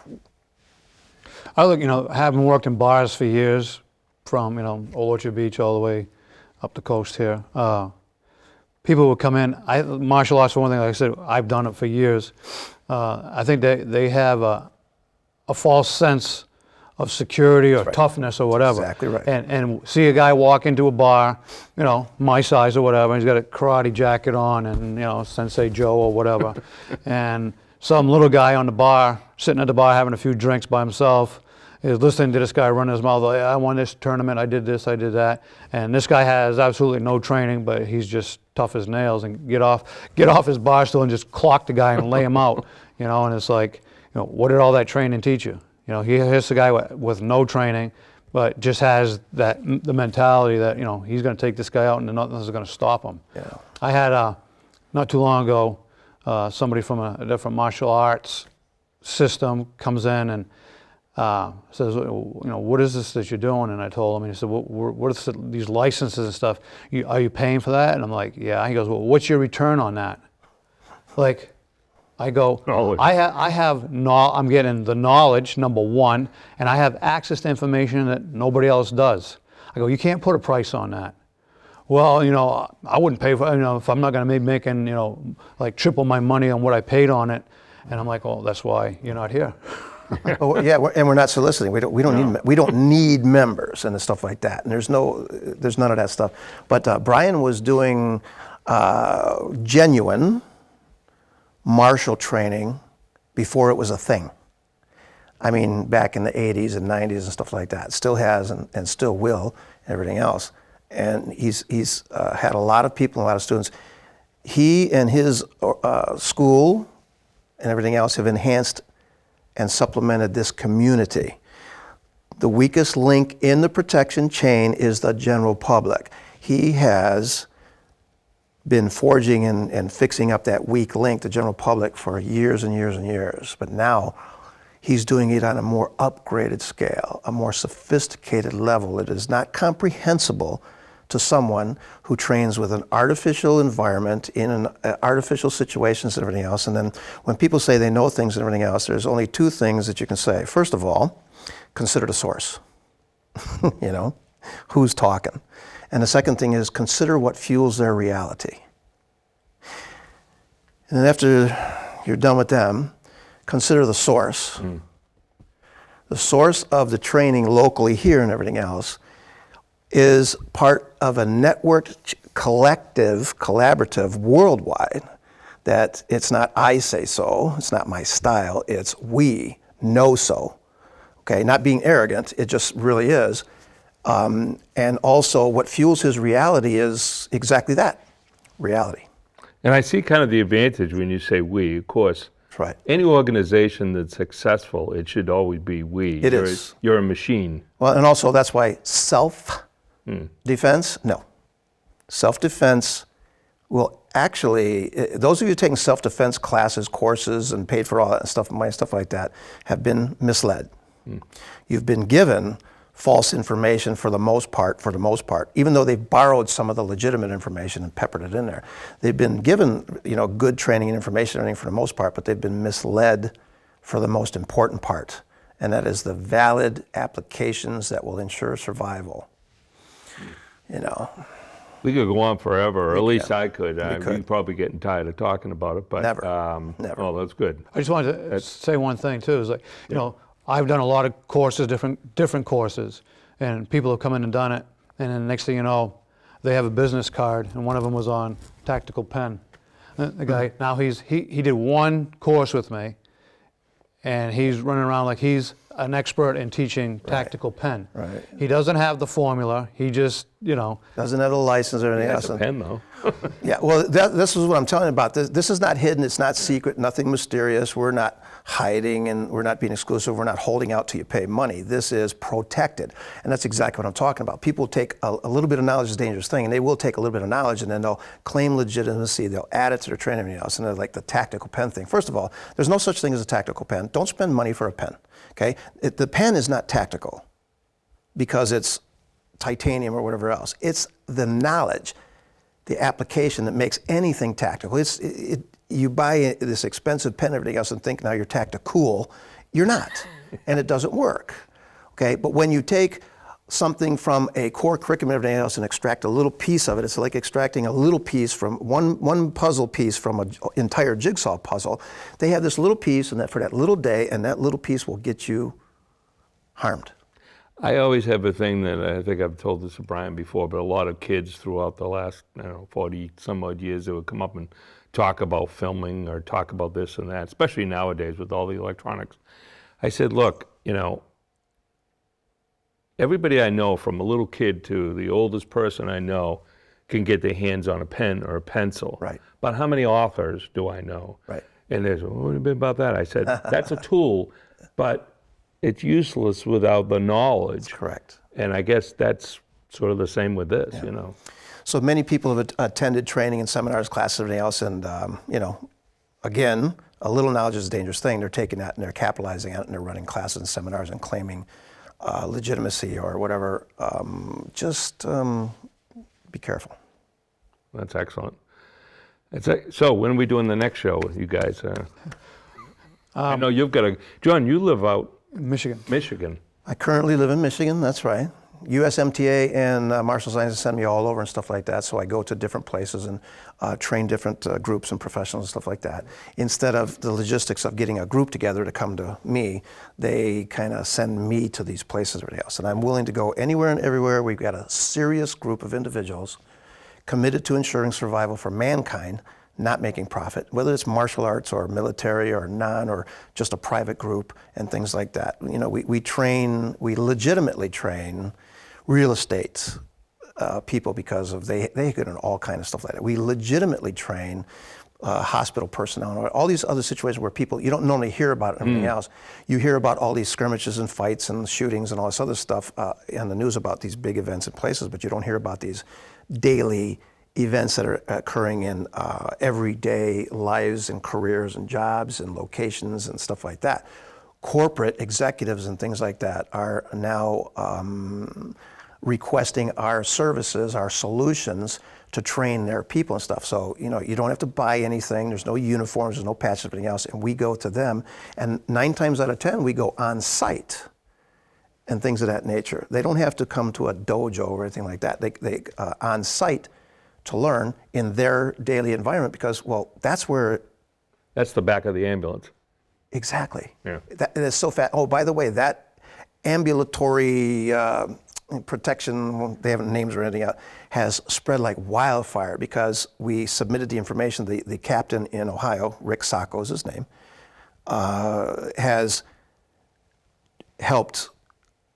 I look, you know, having worked in bars for years, from, you know, Old Orchard Beach all the way up the coast here. People would come in. Martial arts, for one thing, like I said, I've done it for years. I think they have a false sense of security or toughness or whatever. Exactly right. And see a guy walk into a bar, my size or whatever, and he's got a karate jacket on and, Sensei Joe or whatever. And some little guy on the bar, sitting at the bar having a few drinks by himself, is listening to this guy run his mouth, I won this tournament, I did this, I did that. And this guy has absolutely no training, but he's just tough as nails, and get off his bar stool and just clock the guy and lay him out, and it's like, what did all that training teach you? Here's the guy with no training, but just has the mentality that, he's going to take this guy out and nothing's going to stop him. Yeah. I had, not too long ago, somebody from a different martial arts system comes in and says, what is this that you're doing? And I told him, and he said, what is these licenses and stuff? Are you paying for that? And I'm like, yeah. He goes, well, what's your return on that? Like, I go, I'm getting the knowledge, number one, and I have access to information that nobody else does. I go, you can't put a price on that. Well, I wouldn't pay for, if I'm not going to be making, like triple my money on what I paid on it. And I'm like, well, that's why you're not here. Well, yeah, and we're not soliciting. We don't need members and stuff like that. And there's none of that stuff. But Brian was doing genuine martial training before it was a thing. I mean, back in the 80s and 90s and stuff like that. Still has and still will, and everything else. And he's had a lot of people, a lot of students. He and his school and everything else have enhanced and supplemented this community. The weakest link in the protection chain is the general public. He has been forging and fixing up that weak link, the general public, for years and years and years. But now he's doing it on a more upgraded scale, a more sophisticated level. It is not comprehensible to someone who trains with an artificial environment in an artificial situations and everything else. And then when people say they know things and everything else, there's only two things that you can say. First of all, consider the source. Who's talking? And the second thing is consider what fuels their reality. And then after you're done with them, consider the source. The source of the training locally here and everything else is part of a networked, collaborative, worldwide, that it's not I say so, it's not my style, it's we know so. Okay, not being arrogant, it just really is. And also what fuels his reality is exactly that, reality. And I see kind of the advantage when you say we, of course. That's right. Any organization that's successful, it should always be we. It is. You're a machine. Well, and also that's why self-defense, no. Self-defense will actually, those of you taking self-defense classes, courses, and paid for all that stuff, money, stuff like that, have been misled. You've been given false information for the most part, even though they've borrowed some of the legitimate information and peppered it in there. They've been given, good training and information and everything for the most part, but they've been misled for the most important part, and that is the valid applications that will ensure survival. We could go on forever, or at least I could. We're probably getting tired of talking about it, but Never. Oh, that's good. I just wanted to say one thing too. Is like, I've done a lot of courses, different courses, and people have come in and done it, and then the next thing you know, they have a business card, and one of them was on tactical pen. The guy, now he did one course with me, and he's running around like he's an expert in teaching tactical pen. Right. He doesn't have the formula. He just, doesn't have a license or anything else. It's a pen, though. Yeah, well, this is what I'm telling you about. This is not hidden. It's not secret. Nothing mysterious. We're not hiding, and we're not being exclusive. We're not holding out till you pay money. This is protected, and that's exactly what I'm talking about. People take a little bit of knowledge is a dangerous thing, and they will take a little bit of knowledge, and then they'll claim legitimacy. They'll add it to their training and everything else, and they're like the tactical pen thing. First of all, there's no such thing as a tactical pen. Don't spend money for a pen. Okay, the pen is not tactical because it's titanium or whatever else. It's the knowledge, the application that makes anything tactical. You buy this expensive pen and everything else and think now you're tactical. You're not, and it doesn't work. Okay, but when you take something from a core curriculum and everything else and extract a little piece of it. It's like extracting a little piece from one puzzle piece from an entire jigsaw puzzle. They have this little piece, and that for that little day, and that little piece will get you harmed. I always have a thing that I think I've told this to Brian before, but a lot of kids throughout the last 40 some odd years, they would come up and talk about filming or talk about this and that, especially nowadays with all the electronics. I said, look, everybody I know, from a little kid to the oldest person I know, can get their hands on a pen or a pencil. Right. But how many authors do I know? Right. And there's, what do you mean about that? I said, that's a tool, but it's useless without the knowledge. That's correct. And I guess that's sort of the same with this, So many people have attended training and seminars, classes, and everything else, and again, a little knowledge is a dangerous thing. They're taking that and they're capitalizing on it, and they're running classes and seminars and claiming legitimacy or whatever. Just be careful. That's excellent. So when are we doing the next show with you guys? I know you've got John, you live out Michigan. I currently live in Michigan, that's right. USMTA and Marshall Science send me all over and stuff like that, so I go to different places and train different groups and professionals and stuff like that. Instead of the logistics of getting a group together to come to me, they kind of send me to these places and everything else. And I'm willing to go anywhere and everywhere. We've got a serious group of individuals committed to ensuring survival for mankind, not making profit, whether it's martial arts or military or non, or just a private group and things like that. We legitimately train real estate people because of they get in all kind of stuff like that. We legitimately train hospital personnel, or all these other situations where people, you don't normally hear about it and everything else. You hear about all these skirmishes and fights and shootings and all this other stuff in the news about these big events and places, but you don't hear about these daily events that are occurring in everyday lives and careers and jobs and locations and stuff like that. Corporate executives and things like that are now requesting our services, our solutions to train their people and stuff. So, you don't have to buy anything. There's no uniforms, there's no patches, anything else. And we go to them, and 9 times out of 10, we go on site and things of that nature. They don't have to come to a dojo or anything like that. They on site to learn in their daily environment because, that's where... That's the back of the ambulance. Exactly. Yeah. That is so fast. Oh, by the way, that ambulatory protection, they haven't names or anything out, has spread like wildfire because we submitted the information. The captain in Ohio, Rick Sacco is his name, has helped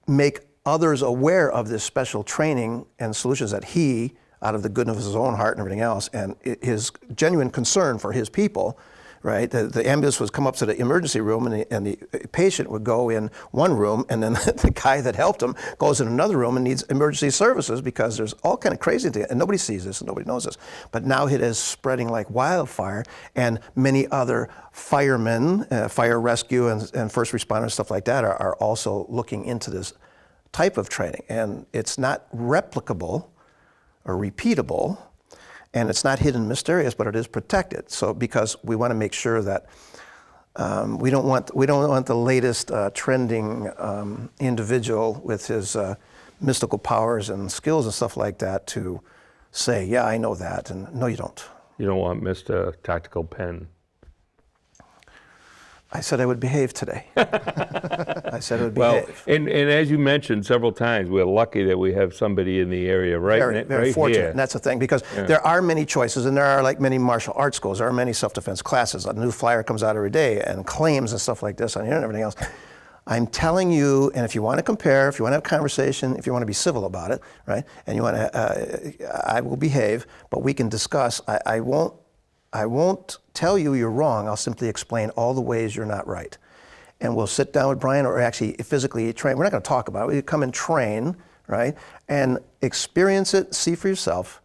make others aware of this special training and solutions that he, out of the goodness of his own heart and everything else, and his genuine concern for his people, right? The ambulance would come up to the emergency room, and the patient would go in one room, and then the guy that helped him goes in another room and needs emergency services because there's all kind of crazy things, and nobody sees this and nobody knows this. But now it is spreading like wildfire, and many other firemen, fire rescue and first responders, stuff like that, are also looking into this type of training. And it's not replicable or repeatable, and it's not hidden and mysterious, but it is protected. So because we want to make sure that we don't want the latest trending individual with his mystical powers and skills and stuff like that to say, yeah, I know that, and no, you don't. You don't want Mr. Tactical Pen. I said I would behave today. I said I would behave. And as you mentioned several times, we're lucky that we have somebody in the area very fortunate, here. and that's the thing, because there are many choices, and there are like many martial arts schools, there are many self-defense classes. A new flyer comes out every day, and claims and stuff like this on the internet and everything else. I'm telling you, and if you want to compare, if you want to have a conversation, if you want to be civil about it, right, and you want to, I will behave, but we can discuss. I won't tell you you're wrong. I'll simply explain all the ways you're not right. And we'll sit down with Brian, or actually physically train. We're not going to talk about it. We come and train, right? And experience it, see for yourself.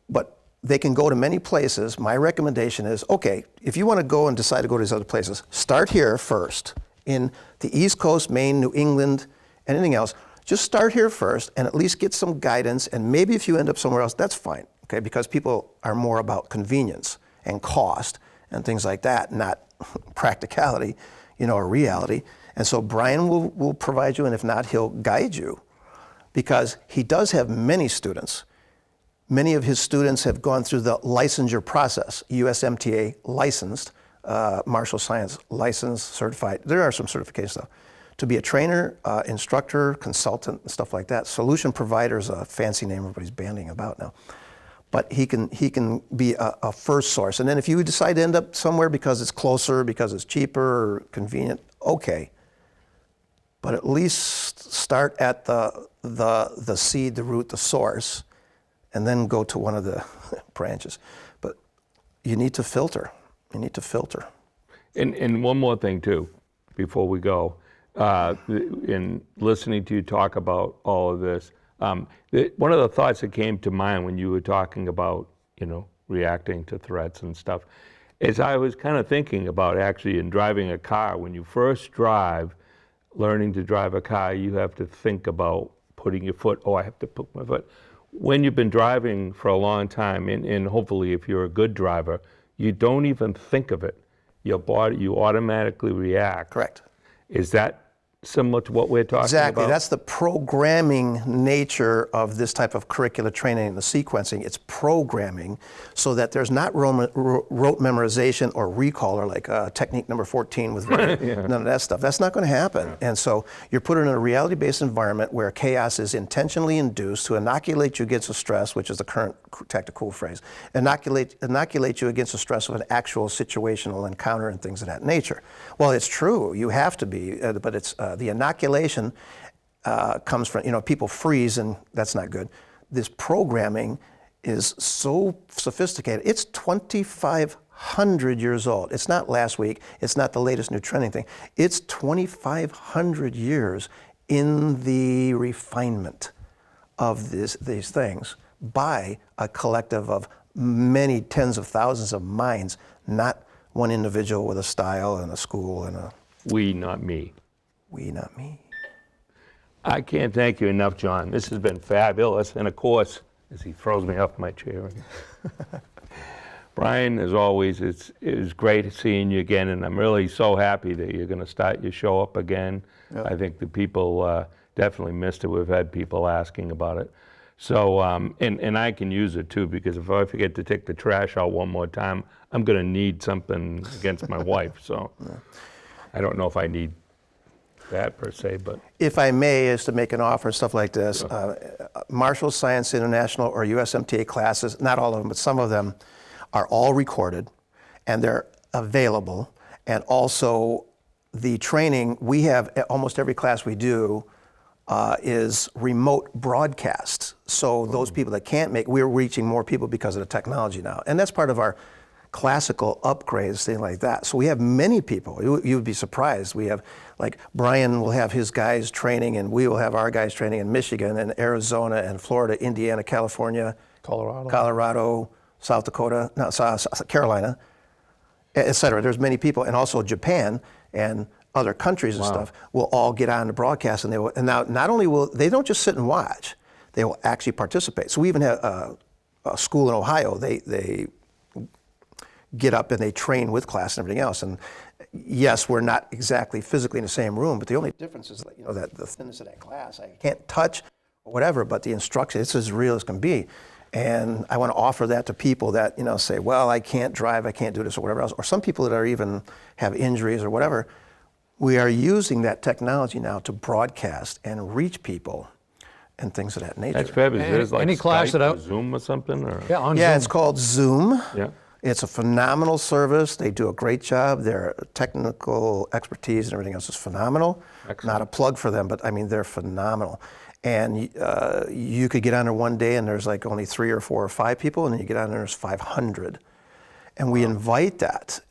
But they can go to many places. My recommendation is, okay, if you want to go and decide to go to these other places, start here first in the East Coast, Maine, New England, anything else. Just start here first and at least get some guidance. And maybe if you end up somewhere else, that's fine. Okay, because people are more about convenience and cost and things like that, not practicality, or reality. And so Brian will provide you, and if not, he'll guide you, because he does have many students. Many of his students have gone through the licensure process, USMTA licensed, martial science licensed, certified. There are some certifications though. To be a trainer, instructor, consultant, and stuff like that. Solution provider is a fancy name everybody's banding about now. But he can be a first source. And then if you decide to end up somewhere because it's closer, because it's cheaper or convenient, okay. But at least start at the seed, the root, the source, and then go to one of the branches. But you need to filter. You need to filter. And one more thing too, before we go, in listening to you talk about all of this, one of the thoughts that came to mind when you were talking about, reacting to threats and stuff, is I was kind of thinking about actually in driving a car. When you first drive, learning to drive a car, you have to think about putting your foot, I have to put my foot. When you've been driving for a long time, and hopefully if you're a good driver, you don't even think of it. Your body, you automatically react. Correct. Is that similar to what we're talking Exactly. about? That's the programming nature of this type of curricular training and the sequencing. It's programming so that there's not rote memorization or recall, or like technique number 14 with none of that stuff. That's not going to happen. And so you're put in a reality-based environment where chaos is intentionally induced to inoculate you against a stress, which is the current tactical phrase, inoculate you against the stress of an actual situational encounter and things of that nature. Well, it's true. You have to be, but it's the inoculation comes from, people freeze, and that's not good. This programming is so sophisticated. It's 2,500 years old. It's not last week. It's not the latest new trending thing. It's 2,500 years in the refinement of these things by a collective of many tens of thousands of minds, not one individual with a style and a school and a... We, not me. We, not me. I can't thank you enough, John. This has been fabulous. And of course, as he throws me off my chair again. Brian, as always, it was great seeing you again, and I'm really so happy that you're going to start your show up again. Yep. I think the people definitely missed it. We've had people asking about it. So, and I can use it too, because if I forget to take the trash out one more time, I'm going to need something against my wife. So I don't know if I need that per se, but. If I may, is to make an offer and stuff like this, Martial Science International or USMTA classes, not all of them, but some of them are all recorded and they're available. And also the training, we have almost every class we do is remote broadcast. So those people that can't make, we're reaching more people because of the technology now. And that's part of our classical upgrades, things like that. So we have many people. You would be surprised. We have, like, Brian will have his guys training, and we will have our guys training in Michigan and Arizona and Florida, Indiana, California, Colorado, South Dakota, no, South Carolina, et cetera. There's many people, and also Japan and other countries and stuff will all get on the broadcast, and they will. And now, not only will they don't just sit and watch, they will actually participate. So we even have a school in Ohio. They get up and they train with class and everything else. And yes, we're not exactly physically in the same room, but the only difference is that, that the thinness of that class, I can't touch or whatever, but the instruction, it's as real as can be. And I want to offer that to people that, say, well, I can't drive, I can't do this or whatever else, or some people that are even have injuries or whatever. We are using that technology now to broadcast and reach people and things of that nature. That's fabulous. There's like any class Skype that or Zoom or something? Or? Yeah, on Yeah, Zoom. it's called Zoom. Yeah. It's a phenomenal service. They do a great job. Their technical expertise and everything else is phenomenal. Excellent. Not a plug for them, but I mean, they're phenomenal. And you could get on there one day and there's like only 3 or 4 or 5 people, and then you get on there and there's 500. And we invite that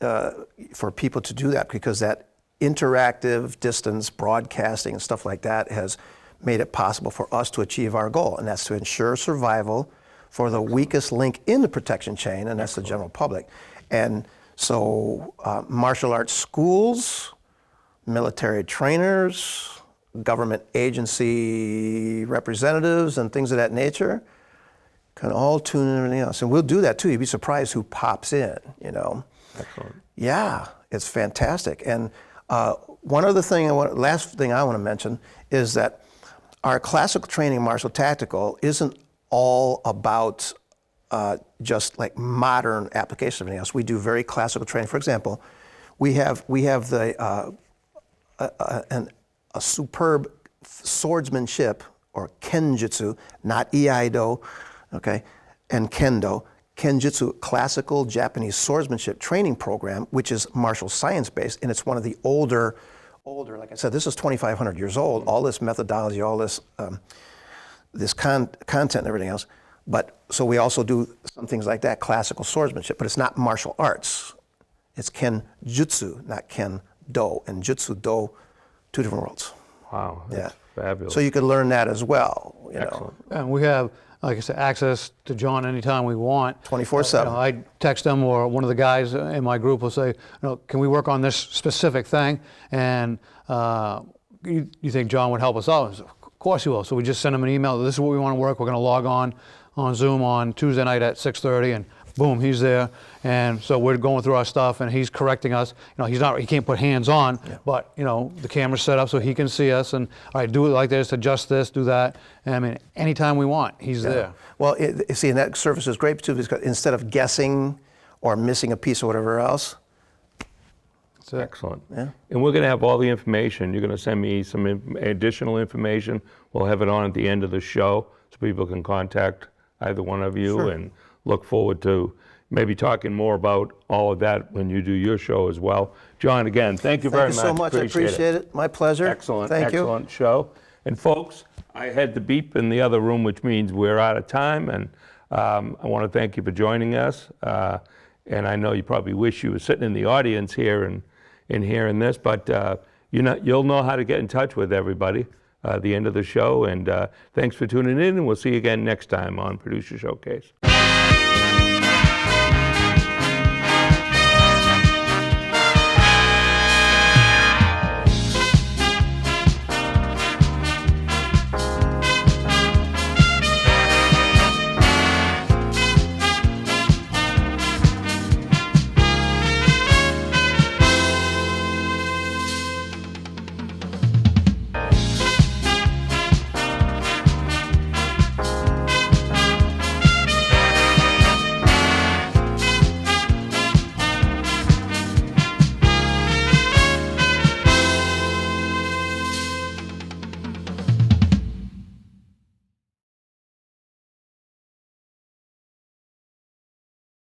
for people to do that, because that interactive distance broadcasting and stuff like that has made it possible for us to achieve our goal, and that's to ensure survival for the weakest link in the protection chain, and that's the general public. And so martial arts schools, military trainers, government agency representatives and things of that nature can all tune in and everything else. And we'll do that too. You'd be surprised who pops in, Excellent. Yeah, it's fantastic. And one other thing, last thing I want to mention is that our classical training, martial tactical, isn't all about just like modern application of anything else. We do very classical training. For example, we have a superb swordsmanship or kenjutsu, not iaido, okay, and kendo. Kenjutsu, classical Japanese swordsmanship training program, which is martial science based, and it's one of the older, like I said, this is 2,500 years old, all this methodology, all this content and everything else. But so we also do some things like that, classical swordsmanship, but it's not martial arts. It's kenjutsu, not kendo, and jutsu-do, two different worlds. Wow, that's fabulous. So you could learn that as well. Excellent. And we have, like I said, access to John anytime we want. 24/7. I text him, or one of the guys in my group will say, can we work on this specific thing? And you think John would help us out? Said, of course he will. So we just send him an email. This is what we want to work. We're going to log on Zoom on Tuesday night at 6:30, and boom, he's there. And so we're going through our stuff, and he's correcting us. He can't put hands on, but the camera's set up so he can see us. And all right, do it like this, adjust this, do that. And I mean, anytime we want, he's there. Well, see, and that service is great too, because instead of guessing or missing a piece or whatever else. That's it. Excellent. Yeah. And we're going to have all the information. You're going to send me some additional information. We'll have it on at the end of the show so people can contact either one of you. Sure. And look forward to maybe talking more about all of that when you do your show as well. John, again, thank you very much. Thank you so much. I appreciate it. My pleasure. Excellent, Thank you. excellent show. And folks, I had the beep in the other room, which means we're out of time. And I want to thank you for joining us. And I know you probably wish you were sitting in the audience here and hearing this, but you'll know how to get in touch with everybody at the end of the show. And thanks for tuning in, and we'll see you again next time on Producer Showcase.